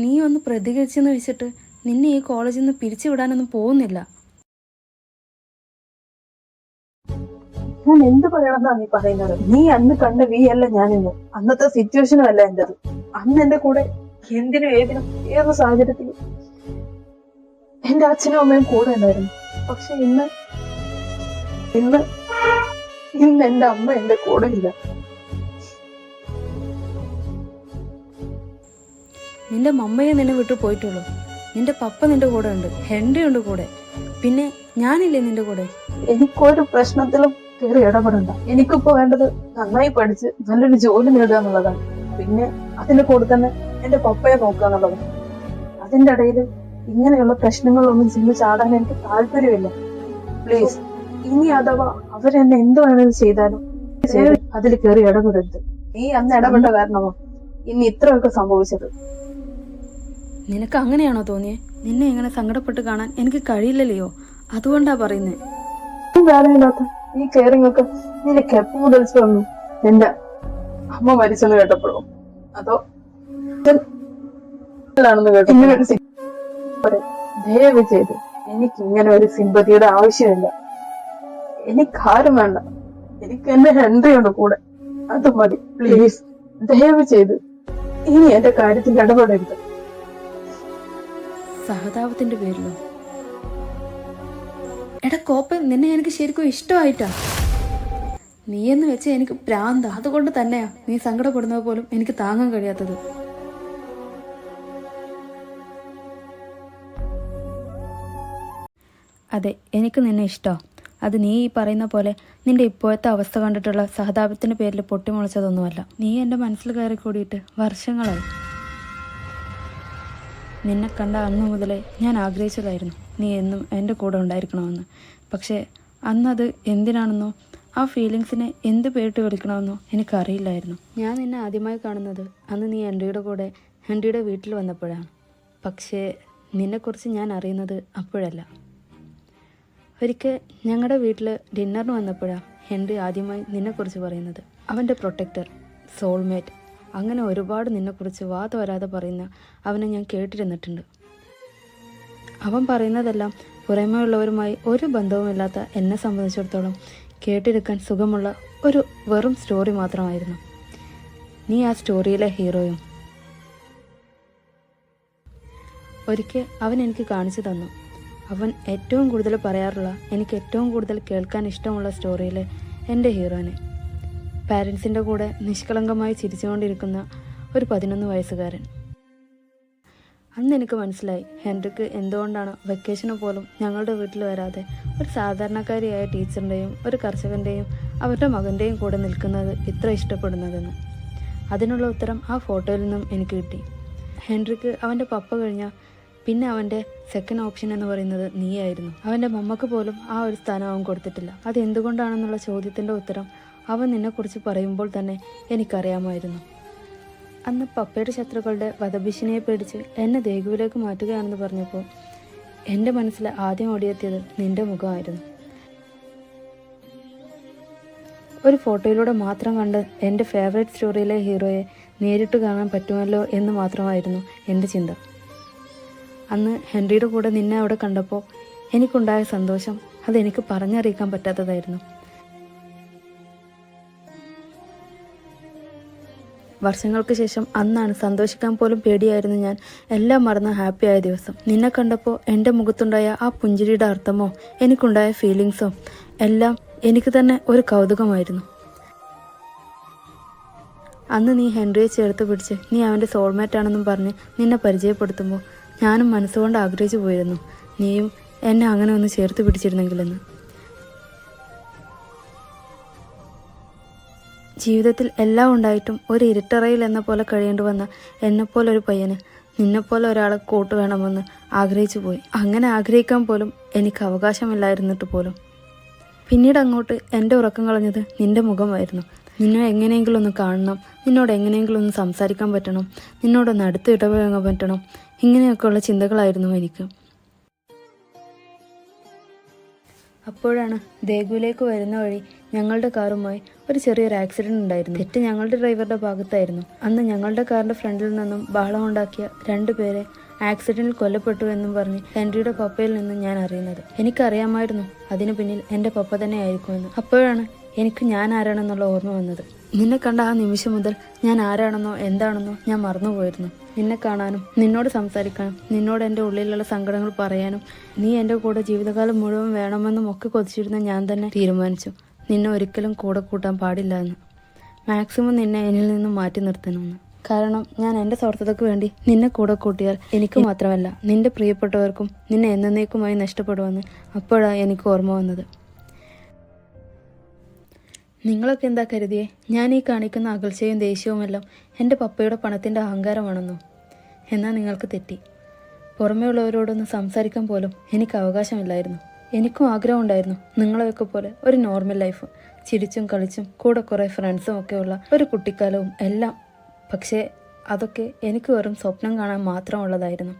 നീ ഒന്ന് പ്രതികരിച്ചെന്ന് വെച്ചിട്ട് നിന്നെ ഈ കോളേജിൽ നിന്ന് പിരിച്ചുവിടാനൊന്നും പോകുന്നില്ല. ഞാൻ എന്ത് പറയണമെന്നാ നീ പറയുന്നത്? നീ അന്ന് കണ്ട വി അല്ല ഞാനിന്ന്. അന്നത്തെ സിറ്റുവേഷനും അല്ല എന്റേത്. അന്ന് എന്റെ കൂടെ എന്തിനും ഏതിനും ഏത് സാഹചര്യത്തിലും എന്റെ അച്ഛനും അമ്മയും കൂടെ ഉണ്ടായിരുന്നു. പക്ഷെ ഇന്ന് ഇന്ന് ഇന്ന് എന്റെ അമ്മ എന്റെ കൂടെ ഇല്ല. നിന്റെ മമ്മയെ നിന്നെ വിട്ടു പോയിട്ടുള്ളൂ. നിന്റെ പപ്പ നിന്റെ കൂടെ ഉണ്ട്, ഹെൻറി ഉണ്ട് കൂടെ, പിന്നെ ഞാനില്ലേ നിന്റെ കൂടെ. എനിക്കൊരു പ്രശ്നത്തിലും കയറി ഇടപെടണ്ട. എനിക്കിപ്പോ വേണ്ടത് നന്നായി പഠിച്ച് നല്ലൊരു ജോലി നേടുക എന്നുള്ളതാണ്. പിന്നെ അതിന്റെ കൂടെ തന്നെ എന്റെ പപ്പയെ നോക്കുക എന്നുള്ളതാണ്. അതിന്റെ ഇടയിൽ ഇങ്ങനെയുള്ള പ്രശ്നങ്ങളൊന്നും ചെന്ന് ചാടാൻ എനിക്ക് താല്പര്യമില്ല. പ്ലീസ്, ഇനി അഥവാ അവരെന്നെ എന്ത് വേണമെങ്കിലും ചെയ്താലും അതിൽ കയറി ഇടപെടരുത്. നീ അന്ന് ഇടപെട്ട കാരണമോ ഇനി ഇത്രയൊക്കെ സംഭവിച്ചത്. നിനക്ക് അങ്ങനെയാണോ തോന്നിയേ? നിന്നെ ഇങ്ങനെ സങ്കടപ്പെട്ട് കാണാൻ എനിക്ക് കഴിയില്ലല്ലോ, അതുകൊണ്ടാ പറയുന്നേ. വേദനയില്ലാത്ത ഈ കെയറിംഗ് ഒക്കെ നിനക്ക് എപ്പോ മുതൽ വന്നു? എന്റെ അമ്മ മരിച്ചെന്ന് കേട്ടപ്പോഴോ, അതോ ദയവ് ചെയ്ത് എനിക്ക് ഇങ്ങനെ ഒരു സിമ്പതിയുടെ ആവശ്യമില്ല. എനിക്കാരും വേണ്ട. എനിക്ക് എന്റെ ഹെൻറിയുണ്ട് കൂടെ, അത് മതി. പ്ലീസ്, ദയവ് ചെയ്ത് ഇനി എന്റെ കാര്യത്തിൽ ഇടപെടരുത്. സഹതാപത്തിന്റെ പേരിലോ? എടാ കോപ്പൻ, നിന്നെ എനിക്ക് ശരിക്കും ഇഷ്ടമായിട്ടാ. നീയെന്ന് വെച്ചാൽ എനിക്ക് പ്രാന്ത. അതുകൊണ്ട് തന്നെയാ നീ സങ്കടപ്പെടുന്നത് പോലും എനിക്ക് താങ്ങാൻ കഴിയാത്തത്. അതെ, എനിക്ക് നിന്നെ ഇഷ്ടമാണ്. അത് നീ ഈ പറയുന്ന പോലെ നിന്റെ ഇപ്പോഴത്തെ അവസ്ഥ കണ്ടിട്ടുള്ള സഹതാപത്തിന്റെ പേരിൽ പൊട്ടിമുളച്ചതൊന്നുമല്ല. നീ എൻ്റെ മനസ്സിൽ കയറി കൂടിയിട്ട് വർഷങ്ങളായി. നിന്നെ കണ്ട അന്നു മുതലേ ഞാൻ ആഗ്രഹിച്ചതായിരുന്നു നീ എന്നും എൻ്റെ കൂടെ ഉണ്ടായിരിക്കണമെന്ന്. പക്ഷേ അന്നത് എന്തിനാണെന്നോ ആ ഫീലിങ്സിനെ എന്ത് പേരിട്ട് വിളിക്കണമെന്നോ എനിക്കറിയില്ലായിരുന്നു. ഞാൻ നിന്നെ ആദ്യമായി കാണുന്നത് അന്ന് നീ ഹെൻറിയുടെ കൂടെ ഹെൻറിയുടെ വീട്ടിൽ വന്നപ്പോഴാണ്. പക്ഷേ നിന്നെക്കുറിച്ച് ഞാൻ അറിയുന്നത് അപ്പോഴല്ല. ഒരിക്കൽ ഞങ്ങളുടെ വീട്ടിൽ ഡിന്നറിന് വന്നപ്പോഴാണ് ഹെൻറി ആദ്യമായി നിന്നെക്കുറിച്ച് പറയുന്നത്. അവൻ്റെ പ്രൊട്ടക്ടർ, സോൾമേറ്റ്, അങ്ങനെ ഒരുപാട് നിന്നെക്കുറിച്ച് വാത വരാതെ പറയുന്ന അവനെ ഞാൻ കേട്ടിരുന്നിട്ടുണ്ട്. അവൻ പറയുന്നതെല്ലാം പുറമേ ഉള്ളവരുമായി ഒരു ബന്ധവുമില്ലാത്ത എന്നെ സംബന്ധിച്ചിടത്തോളം കേട്ടിരിക്കാൻ സുഖമുള്ള ഒരു വെറും സ്റ്റോറി മാത്രമായിരുന്നു. നീ ആ സ്റ്റോറിയിലെ ഹീറോയും. ഒരിക്കൽ അവൻ എനിക്ക് കാണിച്ചു തന്നു. അവൻ ഏറ്റവും കൂടുതൽ പറയാറുള്ള, എനിക്ക് ഏറ്റവും കൂടുതൽ കേൾക്കാൻ ഇഷ്ടമുള്ള സ്റ്റോറിയിലെ എൻ്റെ ഹീറോനെ. പാരൻസിൻ്റെ കൂടെ നിഷ്കളങ്കമായി ചിരിച്ചുകൊണ്ടിരിക്കുന്ന ഒരു 11 വയസ്സുകാരൻ. അന്ന് എനിക്ക് മനസ്സിലായി ഹെൻറിക്ക് എന്തുകൊണ്ടാണ് വെക്കേഷന് പോലും ഞങ്ങളുടെ വീട്ടിൽ വരാതെ ഒരു സാധാരണക്കാരിയായ ടീച്ചറിൻ്റെയും ഒരു കർഷകൻ്റെയും അവരുടെ മകൻ്റെയും കൂടെ നിൽക്കുന്നത് ഇത്ര ഇഷ്ടപ്പെടുന്നതെന്ന്. അതിനുള്ള ഉത്തരം ആ ഫോട്ടോയിൽ നിന്നും എനിക്ക് കിട്ടി. ഹെൻറിക്ക് അവൻ്റെ പപ്പ കഴിഞ്ഞാൽ പിന്നെ അവൻ്റെ സെക്കൻഡ് ഓപ്ഷൻ എന്ന് പറയുന്നത് നീയായിരുന്നു. അവൻ്റെ മമ്മക്ക് പോലും ആ ഒരു സ്ഥാനം അവൻ കൊടുത്തിട്ടില്ല. അത് എന്തുകൊണ്ടാണെന്നുള്ള ചോദ്യത്തിൻ്റെ ഉത്തരം അവൻ നിന്നെക്കുറിച്ച് പറയുമ്പോൾ തന്നെ എനിക്കറിയാമായിരുന്നു. അന്ന് പപ്പയുടെ ശത്രുക്കളുടെ വധഭീഷണിയെ പേടിച്ച് എന്നെ ദേഗുവിലേക്ക് മാറ്റുകയാണെന്ന് പറഞ്ഞപ്പോൾ എൻ്റെ മനസ്സിൽ ആദ്യം ഓടിയെത്തിയത് നിന്റെ മുഖമായിരുന്നു. ഒരു ഫോട്ടോയിലൂടെ മാത്രം കണ്ട് എൻ്റെ ഫേവറേറ്റ് സ്റ്റോറിയിലെ ഹീറോയെ നേരിട്ട് കാണാൻ പറ്റുമല്ലോ എന്ന് മാത്രമായിരുന്നു എൻ്റെ ചിന്ത. അന്ന് ഹെൻറിയുടെ കൂടെ നിന്നെ അവിടെ കണ്ടപ്പോൾ എനിക്കുണ്ടായ സന്തോഷം അതെനിക്ക് പറഞ്ഞറിയിക്കാൻ പറ്റാത്തതായിരുന്നു. വർഷങ്ങൾക്ക് ശേഷം അന്നാണ് സന്തോഷിക്കാൻ പോലും പേടിയായിരുന്നു ഞാൻ എല്ലാം മറന്ന് ഹാപ്പിയായ ദിവസം. നിന്നെ കണ്ടപ്പോൾ എൻ്റെ മുഖത്തുണ്ടായ ആ പുഞ്ചിരിയുടെ അർത്ഥമോ എനിക്കുണ്ടായ ഫീലിങ്സോ എല്ലാം എനിക്ക് തന്നെ ഒരു കൗതുകമായിരുന്നു. അന്ന് നീ ഹെൻറിയെ ചേർത്ത് പിടിച്ച് നീ അവൻ്റെ സോൾമേറ്റ് ആണെന്നും പറഞ്ഞ് നിന്നെ പരിചയപ്പെടുത്തുമ്പോൾ ഞാനും മനസ്സുകൊണ്ട് ആഗ്രഹിച്ചു പോയിരുന്നു നീയും എന്നെ അങ്ങനെ ഒന്ന് ചേർത്ത് പിടിച്ചിരുന്നെങ്കിലെന്ന്. ജീവിതത്തിൽ എല്ലാം ഉണ്ടായിട്ടും ഒരു ഇരുട്ടറയിൽ എന്ന പോലെ കഴിയേണ്ടി വന്ന എന്നെപ്പോലെ ഒരു പയ്യന് നിന്നെപ്പോലെ ഒരാളെ കൂട്ട് വേണമെന്ന് ആഗ്രഹിച്ചു പോയി. അങ്ങനെ ആഗ്രഹിക്കാൻ പോലും എനിക്ക് അവകാശമില്ലായിരുന്നിട്ട് പോലും. പിന്നീട് അങ്ങോട്ട് എൻ്റെ ഉറക്കം കളഞ്ഞത് നിൻ്റെ മുഖമായിരുന്നു. നിന്നെ എങ്ങനെയെങ്കിലും ഒന്ന് കാണണം, നിന്നോട് എങ്ങനെയെങ്കിലും ഒന്ന് സംസാരിക്കാൻ പറ്റണം, നിന്നോടൊന്ന് അടുത്ത് ഇടപഴകാൻ പറ്റണം, ഇങ്ങനെയൊക്കെയുള്ള ചിന്തകളായിരുന്നു എനിക്ക്. അപ്പോഴാണ് ദേഗുവിലേക്ക് വരുന്ന വഴി ഞങ്ങളുടെ കാറുമായി ഒരു ചെറിയൊരു ആക്സിഡൻറ്റ് ഉണ്ടായിരുന്നു. തെറ്റ് ഞങ്ങളുടെ ഡ്രൈവറുടെ ഭാഗത്തായിരുന്നു. അന്ന് ഞങ്ങളുടെ കാറിൻ്റെ ഫ്രണ്ടിൽ നിന്നും ബഹളമുണ്ടാക്കിയ 2 പേരെ ആക്സിഡൻറ്റിൽ കൊല്ലപ്പെട്ടു എന്നും പറഞ്ഞ് ഹെൻറിയുടെ പപ്പയിൽ നിന്നും ഞാൻ അറിയുന്നത്. എനിക്കറിയാമായിരുന്നു അതിനു പിന്നിൽ എൻ്റെ പപ്പ തന്നെ ആയിരിക്കുമെന്ന്. അപ്പോഴാണ് എനിക്ക് ഞാൻ ആരാണെന്നുള്ള ഓർമ്മ വന്നത്. നിന്നെ കണ്ട ആ നിമിഷം മുതൽ ഞാൻ ആരാണെന്നോ എന്താണെന്നോ ഞാൻ മറന്നുപോയിരുന്നു. നിന്നെ കാണാനും നിന്നോട് സംസാരിക്കാനും നിന്നോട് എൻ്റെ ഉള്ളിലുള്ള സങ്കടങ്ങൾ പറയാനും നീ എൻ്റെ കൂടെ ജീവിതകാലം മുഴുവൻ വേണമെന്നും ഒക്കെ കൊതിച്ചിരുന്ന ഞാൻ തന്നെ തീരുമാനിച്ചു നിന്നെ ഒരിക്കലും കൂടെ കൂട്ടാൻ പാടില്ല എന്ന്. മാക്സിമം നിന്നെ എന്നിൽ നിന്നും മാറ്റി നിർത്തണമെന്ന്. കാരണം ഞാൻ എൻ്റെ സ്വാർത്ഥതയ്ക്ക് വേണ്ടി നിന്നെ കൂടെ കൂട്ടിയാൽ എനിക്ക് മാത്രമല്ല നിന്റെ പ്രിയപ്പെട്ടവർക്കും നിന്നെ എന്നേക്കുമായി നഷ്ടപ്പെടുമെന്ന് അപ്പോഴാണ് എനിക്ക് ഓർമ്മ വന്നത്. നിങ്ങളൊക്കെ എന്താ കരുതിയേ ഞാൻ ഈ കാണിക്കുന്ന അകൽച്ചയും ദേഷ്യവുമെല്ലാം എൻ്റെ പപ്പയുടെ പണത്തിൻ്റെ അഹങ്കാരമാണെന്നോ? എന്നാൽ നിങ്ങൾക്ക് തെറ്റി. പുറമേ ഉള്ളവരോടൊന്ന് സംസാരിക്കാൻ പോലും എനിക്ക് അവകാശമില്ലായിരുന്നു. എനിക്കും ആഗ്രഹമുണ്ടായിരുന്നു നിങ്ങളെയൊക്കെ പോലെ ഒരു നോർമൽ ലൈഫ്, ചിരിച്ചും കളിച്ചും കൂടെ കുറേ ഫ്രണ്ട്സും ഒക്കെ ഉള്ള ഒരു കുട്ടിക്കാലവും എല്ലാം. പക്ഷേ അതൊക്കെ എനിക്ക് വെറും സ്വപ്നം കാണാൻ മാത്രമുള്ളതായിരുന്നു.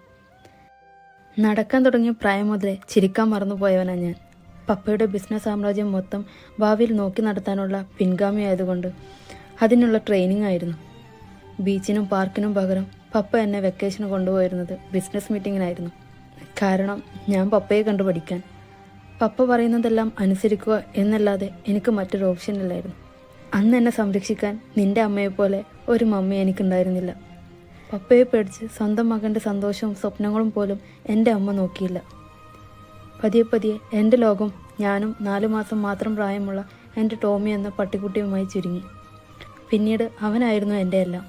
നടക്കാൻ തുടങ്ങിയ പ്രായം മുതലേ ചിരിക്കാൻ മറന്നുപോയവനാണ് ഞാൻ. പപ്പയുടെ ബിസിനസ് സാമ്രാജ്യം മൊത്തം ഭാവിയിൽ നോക്കി നടത്താനുള്ള പിൻഗാമിയായതുകൊണ്ട് അതിനുള്ള ട്രെയിനിങ് ആയിരുന്നു. ബീച്ചിനും പാർക്കിനും പകരം പപ്പ എന്നെ വെക്കേഷന് കൊണ്ടുപോയിരുന്നത് ബിസിനസ് മീറ്റിങ്ങിനായിരുന്നു. കാരണം ഞാൻ പപ്പയെ കണ്ടു പഠിക്കാൻ. പപ്പ പറയുന്നതെല്ലാം അനുസരിക്കുക എന്നല്ലാതെ എനിക്ക് മറ്റൊരു ഓപ്ഷൻ ഇല്ലായിരുന്നു. അന്ന് എന്നെ സംരക്ഷിക്കാൻ നിൻ്റെ അമ്മയെപ്പോലെ ഒരു മമ്മി എനിക്കുണ്ടായിരുന്നില്ല. പപ്പയെ പേടിച്ച് സ്വന്തം മകൻ്റെ സന്തോഷവും സ്വപ്നങ്ങളും പോലും എൻ്റെ അമ്മ നോക്കിയില്ല. പതിയെ പതിയെ എൻ്റെ ലോകം ഞാനും 4 മാസം മാത്രം പ്രായമുള്ള എൻ്റെ ടോമി എന്ന പട്ടിക്കുട്ടിയുമായി ചുരുങ്ങി. പിന്നീട് അവനായിരുന്നു എൻ്റെ എല്ലാം.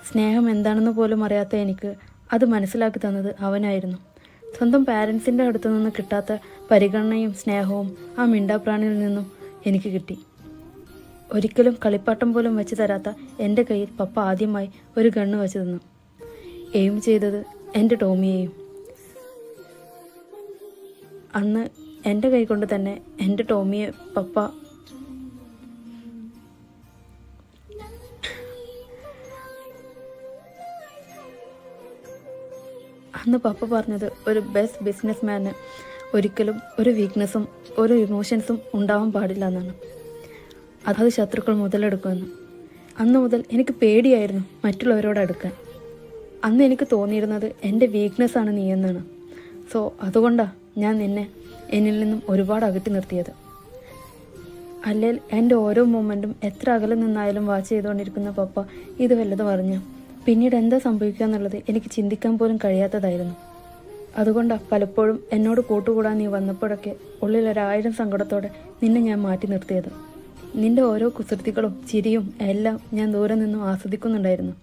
സ്നേഹം എന്താണെന്ന് പോലും അറിയാത്ത എനിക്ക് അത് മനസ്സിലാക്കി തന്നത് അവനായിരുന്നു. സ്വന്തം പാരൻസിൻ്റെ അടുത്തു നിന്ന് കിട്ടാത്ത പരിഗണനയും സ്നേഹവും ആ മിണ്ടാപ്രാണിയിൽ നിന്നും എനിക്ക് കിട്ടി. ഒരിക്കലും കളിപ്പാട്ടം പോലും വെച്ച് തരാത്ത എൻ്റെ കയ്യിൽ പപ്പ ആദ്യമായി ഒരു ഗണ്ണ് വെച്ച് തന്നു. എയിം ചെയ്തത് എൻ്റെ ടോമിയെയും. അന്ന് എൻ്റെ കൈ കൊണ്ട് തന്നെ എൻ്റെ ടോമിയെ പപ്പ പറഞ്ഞത് ഒരു ബെസ്റ്റ് ബിസിനസ് മാന് ഒരിക്കലും ഒരു വീക്ക്നെസ്സും ഒരു ഇമോഷൻസും ഉണ്ടാവാൻ പാടില്ല എന്നാണ്. അത് ശത്രുക്കൾ മുതലെടുക്കുമെന്ന്. അന്ന് മുതൽ എനിക്ക് പേടിയായിരുന്നു മറ്റുള്ളവരോട് അടുക്കാൻ. അന്ന് എനിക്ക് തോന്നിയിരുന്നത് എൻ്റെ വീക്ക്നെസ്സാണ് നീ എന്നാണ്. സോ അതുകൊണ്ടാണ് ഞാൻ നിന്നെ എന്നിൽ നിന്നും ഒരുപാട് അകറ്റി നിർത്തിയത്. അല്ലെങ്കിൽ എൻ്റെ ഓരോ മൊമെൻറ്റും എത്ര അകലെ നിന്നായാലും വാച്ച് ചെയ്തുകൊണ്ടിരിക്കുന്ന പപ്പ ഇത് വല്ലതും അറിഞ്ഞു പിന്നീട് എന്താ സംഭവിക്കുക എന്നുള്ളത് എനിക്ക് ചിന്തിക്കാൻ പോലും കഴിയാത്തതായിരുന്നു. അതുകൊണ്ടാണ് പലപ്പോഴും എന്നോട് കൂട്ടുകൂടാൻ നീ വന്നപ്പോഴൊക്കെ ഉള്ളിലൊരായിരം സങ്കടത്തോടെ നിന്നെ ഞാൻ മാറ്റി നിർത്തിയത്. നിന്റെ ഓരോ കുസൃതികളും ചിരിയും എല്ലാം ഞാൻ ദൂരെ നിന്നും ആസ്വദിക്കുന്നുണ്ടായിരുന്നു.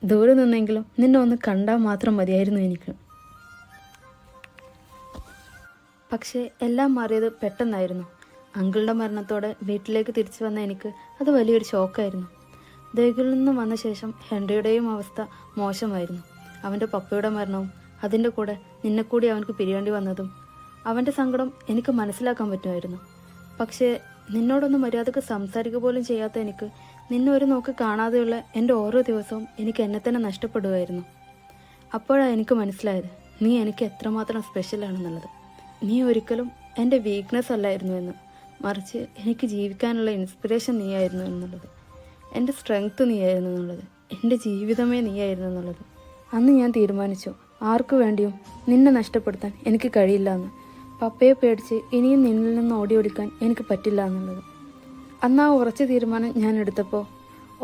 ദൂരെ നിന്നെങ്കിലും നിന്നെ ഒന്ന് കണ്ടാൽ മാത്രം മതിയായിരുന്നു എനിക്ക്. പക്ഷേ എല്ലാം മാറിയത് പെട്ടെന്നായിരുന്നു. അങ്കിളുടെ മരണത്തോടെ വീട്ടിലേക്ക് തിരിച്ചു വന്ന എനിക്ക് അത് വലിയൊരു ഷോക്കായിരുന്നു. ദേഗിൽ നിന്നും വന്ന ശേഷം ഹെൻറിയുടെയും അവസ്ഥ മോശമായിരുന്നു. അവൻ്റെ പപ്പയുടെ മരണവും അതിൻ്റെ കൂടെ നിന്നെക്കൂടി അവനക്ക് പിരിയേണ്ടി വന്നതും അവൻ്റെ സങ്കടം എനിക്ക് മനസ്സിലാക്കാൻ പറ്റുമായിരുന്നു. പക്ഷേ നിന്നോടൊന്നും മര്യാദക്ക് സംസാരിക്കുക പോലും ചെയ്യാത്ത എനിക്ക് നിന്നെ ഒരു നോക്ക് കാണാതെയുള്ള എൻ്റെ ഓരോ ദിവസവും എനിക്ക് എന്നെ തന്നെ നഷ്ടപ്പെടുമായിരുന്നു. അപ്പോഴാണ് എനിക്ക് മനസ്സിലായത് നീ എനിക്ക് എത്രമാത്രം സ്പെഷ്യലാണെന്നുള്ളത്. നീ ഒരിക്കലും എൻ്റെ വീക്ക്നെസ് അല്ലായിരുന്നു എന്ന്, മറിച്ച് എനിക്ക് ജീവിക്കാനുള്ള ഇൻസ്പിറേഷൻ നീയായിരുന്നു എന്നുള്ളത്, എൻ്റെ സ്ട്രെങ്ത്ത് നീയായിരുന്നു എന്നുള്ളത്, എൻ്റെ ജീവിതമേ നീയായിരുന്നു എന്നുള്ളത്. അന്ന് ഞാൻ തീരുമാനിച്ചു ആർക്കു വേണ്ടിയും നിന്നെ നഷ്ടപ്പെടുത്താൻ എനിക്ക് കഴിയില്ല എന്ന്. പപ്പയെ പേടിച്ച് ഇനിയും നിന്നിൽ നിന്ന് ഓടിയൊടിക്കാൻ എനിക്ക് പറ്റില്ല എന്നുള്ളത്. അന്ന് ആ ഉറച്ച തീരുമാനം ഞാൻ എടുത്തപ്പോൾ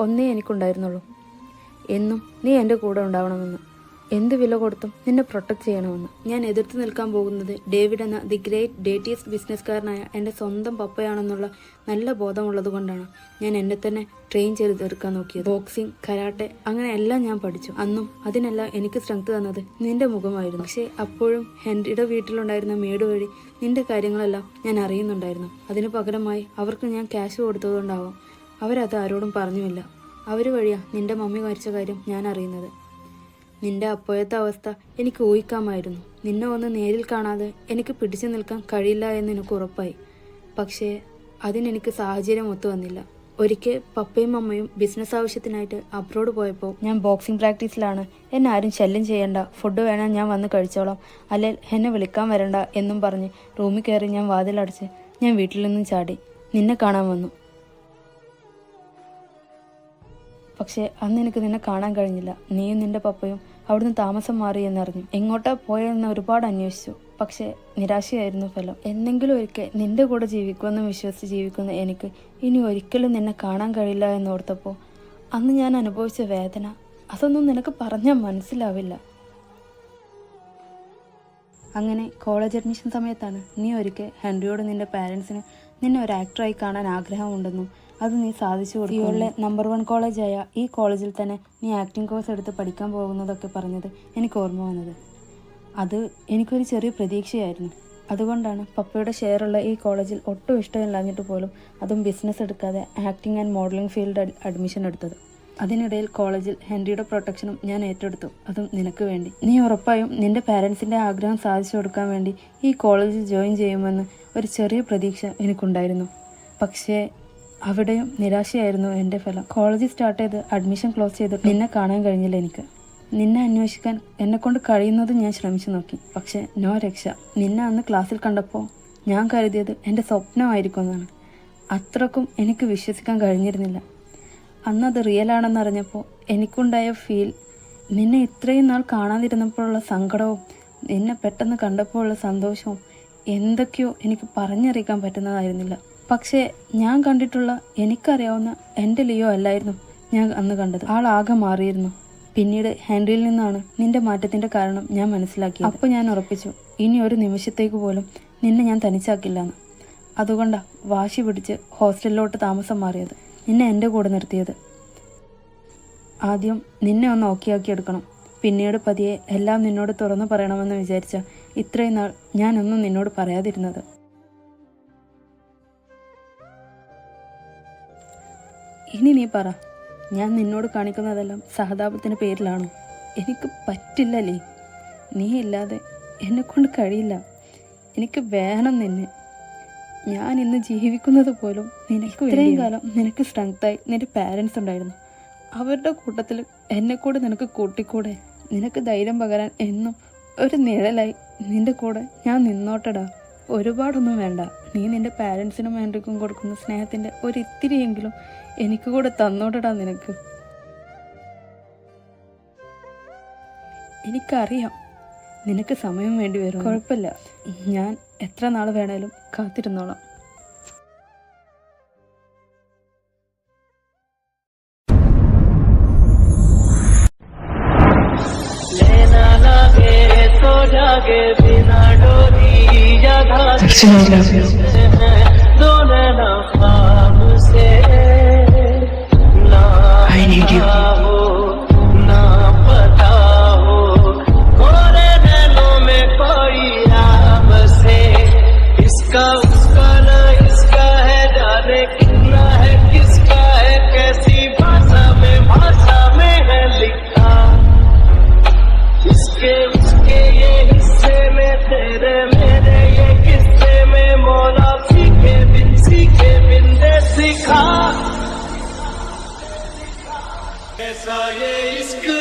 ഒന്നേ എനിക്കുണ്ടായിരുന്നുള്ളൂ, എന്നും നീ എൻ്റെ കൂടെ ഉണ്ടാവണമെന്ന്, എന്ത് വില കൊടുത്തും നിന്നെ പ്രൊട്ടക്റ്റ് ചെയ്യണമെന്ന്. ഞാൻ എതിർത്ത് നിൽക്കാൻ പോകുന്നത് ഡേവിഡ് എന്ന ദി ഗ്രേറ്റ് ഡേറ്റീസ് ബിസിനസ്സുകാരനായ എൻ്റെ സ്വന്തം പപ്പയാണെന്നുള്ള നല്ല ബോധമുള്ളത് കൊണ്ടാണ് ഞാൻ എന്നെ തന്നെ ട്രെയിൻ ചെയ്ത് തീർക്കാൻ നോക്കിയത്. ബോക്സിങ്, കരാട്ടെ, അങ്ങനെ എല്ലാം ഞാൻ പഠിച്ചു. അന്നും അതിനെല്ലാം എനിക്ക് സ്ട്രെങ്ത് തന്നത് നിന്റെ മുഖമായിരുന്നു. പക്ഷേ അപ്പോഴും ഹെൻറിയുടെ വീട്ടിലുണ്ടായിരുന്ന മേട് വഴി നിന്റെ കാര്യങ്ങളെല്ലാം ഞാൻ അറിയുന്നുണ്ടായിരുന്നു. അതിന് പകരമായി അവർക്ക് ഞാൻ ക്യാഷ് കൊടുത്തതുകൊണ്ടാവാം അവരത് ആരോടും പറഞ്ഞുമില്ല. അവർ വഴിയാണ് നിന്റെ മമ്മി മരിച്ച കാര്യം ഞാൻ അറിയുന്നത്. നിന്റെ അപ്പോഴത്തെ അവസ്ഥ എനിക്ക് ഊഹിക്കാമായിരുന്നു. നിന്നെ ഒന്ന് നേരിൽ കാണാതെ എനിക്ക് പിടിച്ചു നിൽക്കാൻ കഴിയില്ല എന്ന് എനിക്ക് ഉറപ്പായി. പക്ഷേ അതിനെനിക്ക് സാഹചര്യം ഒത്തു വന്നില്ല. ഒരിക്കൽ പപ്പയും അമ്മയും ബിസിനസ് ആവശ്യത്തിനായിട്ട് അബ്രോഡ് പോയപ്പോൾ ഞാൻ ബോക്സിംഗ് പ്രാക്ടീസിലാണ്, എന്നെ ആരും ശല്യം ചെയ്യണ്ട, ഫുഡ് വേണം ഞാൻ വന്ന് കഴിച്ചോളാം, അല്ലെങ്കിൽ എന്നെ വിളിക്കാൻ വരണ്ട എന്നും പറഞ്ഞ് റൂമിൽ കയറി ഞാൻ വാതിലടച്ച് ഞാൻ വീട്ടിൽ നിന്നും ചാടി നിന്നെ കാണാൻ വന്നു. പക്ഷേ അന്ന് എനിക്ക് നിന്നെ കാണാൻ കഴിഞ്ഞില്ല. നീയും നിന്റെ പപ്പയും അവിടുന്ന് താമസം മാറി എന്നറിഞ്ഞു. എങ്ങോട്ടാ പോയെന്ന് ഒരുപാട് അന്വേഷിച്ചു. പക്ഷേ നിരാശയായിരുന്നു ഫലം. എന്തെങ്കിലും ഒരിക്കൽ നിന്റെ കൂടെ ജീവിക്കുമെന്ന് വിശ്വസിച്ച് ജീവിക്കുന്ന എനിക്ക് ഇനി ഒരിക്കലും നിന്നെ കാണാൻ കഴിയില്ല എന്നോർത്തപ്പോൾ അന്ന് ഞാൻ അനുഭവിച്ച വേദന അതൊന്നും നിനക്ക് പറഞ്ഞാൽ മനസ്സിലാവില്ല. അങ്ങനെ കോളേജ് അഡ്മിഷൻ സമയത്താണ് നീ ഒരിക്കൽ ഹെൻറിയോട് നിന്റെ പാരൻസിന് നിന്നെ ഒരു ആക്ടറായി കാണാൻ ആഗ്രഹമുണ്ടെന്നും അത് നീ സാധിച്ചു കൊടുക്കും, സിയോളിലെ നമ്പർ 1 കോളേജായ ഈ കോളേജിൽ തന്നെ നീ ആക്ടിംഗ് കോഴ്സ് എടുത്ത് പഠിക്കാൻ പോകുന്നതൊക്കെ പറഞ്ഞത് എനിക്ക് ഓർമ്മ വന്നത്. അത് എനിക്കൊരു ചെറിയ പ്രതീക്ഷയായിരുന്നു. അതുകൊണ്ടാണ് പപ്പയുടെ ഷെയറുള്ള ഈ കോളേജിൽ ഒട്ടും ഇഷ്ടമില്ലാഞ്ഞിട്ട് പോലും അതും ബിസിനസ് എടുക്കാതെ acting and modelling field admission എടുത്തത്. അതിനിടയിൽ കോളേജിൽ ഹെൻറിയുടെ പ്രൊട്ടക്ഷനും ഞാൻ ഏറ്റെടുത്തു, അതും നിനക്ക് വേണ്ടി. നീ ഉറപ്പായും നിന്റെ പാരൻസിൻ്റെ ആഗ്രഹം സാധിച്ചു കൊടുക്കാൻ വേണ്ടി ഈ കോളേജിൽ ജോയിൻ ചെയ്യുമെന്ന് ഒരു ചെറിയ പ്രതീക്ഷ എനിക്കുണ്ടായിരുന്നു. പക്ഷേ അവിടെയും നിരാശയായിരുന്നു എൻ്റെ ഫലം. കോളേജ് സ്റ്റാർട്ട് ചെയ്ത് അഡ്മിഷൻ ക്ലോസ് ചെയ്തിട്ട് നിന്നെ കാണാൻ കഴിഞ്ഞില്ല എനിക്ക്. നിന്നെ അന്വേഷിക്കാൻ എന്നെക്കൊണ്ട് കഴിയുന്നതും ഞാൻ ശ്രമിച്ചു നോക്കി. പക്ഷേ നോ രക്ഷ. നിന്നെ അന്ന് ക്ലാസ്സിൽ കണ്ടപ്പോൾ ഞാൻ കരുതിയത് എൻ്റെ സ്വപ്നമായിരിക്കുമെന്നാണ്. അത്രക്കും എനിക്ക് വിശ്വസിക്കാൻ കഴിഞ്ഞിരുന്നില്ല. അന്നത് റിയലാണെന്നറിഞ്ഞപ്പോൾ എനിക്കുണ്ടായ ഫീൽ, നിന്നെ ഇത്രയും നാൾ കാണാതിരുന്നപ്പോഴുള്ള സങ്കടവും നിന്നെ പെട്ടെന്ന് കണ്ടപ്പോഴുള്ള സന്തോഷവും എന്തൊക്കെയോ എനിക്ക് പറഞ്ഞറിയിക്കാൻ പറ്റുന്നതായിരുന്നില്ല. പക്ഷേ ഞാൻ കണ്ടിട്ടുള്ള എനിക്കറിയാവുന്ന എൻ്റെ ലിയോ അല്ലായിരുന്നു ഞാൻ അന്ന് കണ്ടത്. ആളാകെ മാറിയിരുന്നു. പിന്നീട് ഹെൻറിയിൽ നിന്നാണ് നിന്റെ മാറ്റത്തിൻ്റെ കാരണം ഞാൻ മനസ്സിലാക്കിയത്. അപ്പോൾ ഞാൻ ഉറപ്പിച്ചു ഇനി ഒരു നിമിഷത്തേക്ക് പോലും നിന്നെ ഞാൻ തനിച്ചാക്കില്ലെന്ന്. അതുകൊണ്ടാണ് വാശി പിടിച്ച് ഹോസ്റ്റലിലോട്ട് താമസം മാറിയത്, നിന്നെ എൻ്റെ കൂടെ നിർത്തിയത്. ആദ്യം നിന്നെ ഒന്ന് ഓക്കെയാക്കി എടുക്കണം, പിന്നീട് പതിയെ എല്ലാം നിന്നോട് തുറന്നു പറയണമെന്ന് വിചാരിച്ച ഇത്രയും നാൾ ഞാനൊന്നും നിന്നോട് പറയാതിരുന്നത്. ഇനി നീ പറ, ഞാൻ നിന്നോട് കാണിക്കുന്നതെല്ലാം സഹതാപത്തിൻ്റെ പേരിലാണോ? എനിക്ക് പറ്റില്ലല്ലേ, നീ ഇല്ലാതെ എന്നെക്കൊണ്ട് കഴിയില്ല. എനിക്ക് വേണം നിന്നെ. ഞാൻ ഇന്ന് ജീവിക്കുന്നത് പോലും നിനക്ക്. ഇത്രയും കാലം നിനക്ക് സ്ട്രെങ്തായി നിന്റെ പാരൻസ് ഉണ്ടായിരുന്നു. അവരുടെ കൂട്ടത്തിൽ എന്നെക്കൂടെ നിനക്ക് കൂട്ടിക്കൂടെ? നിനക്ക് ധൈര്യം പകരാൻ എന്നും ഒരു നിഴലായി നിന്റെ കൂടെ ഞാൻ നിന്നോട്ടടാ. ഒരുപാടൊന്നും വേണ്ട, നീ നിന്റെ പാരൻസിനും ഹെൻറിക്കും കൊടുക്കുന്ന സ്നേഹത്തിൻ്റെ ഒരിത്തിരിയെങ്കിലും എനിക്ക് കൂടെ തന്നോട്ടടാ നിനക്ക്. എനിക്കറിയാം നിനക്ക് സമയം വേണ്ടി വരും. കുഴപ്പമില്ല, ഞാൻ എത്ര നാൾ വേണേലും കാത്തിരുന്നോളാം. लेना लगे तो ദർശന, I love you. I need you. ऐसा ये इश्क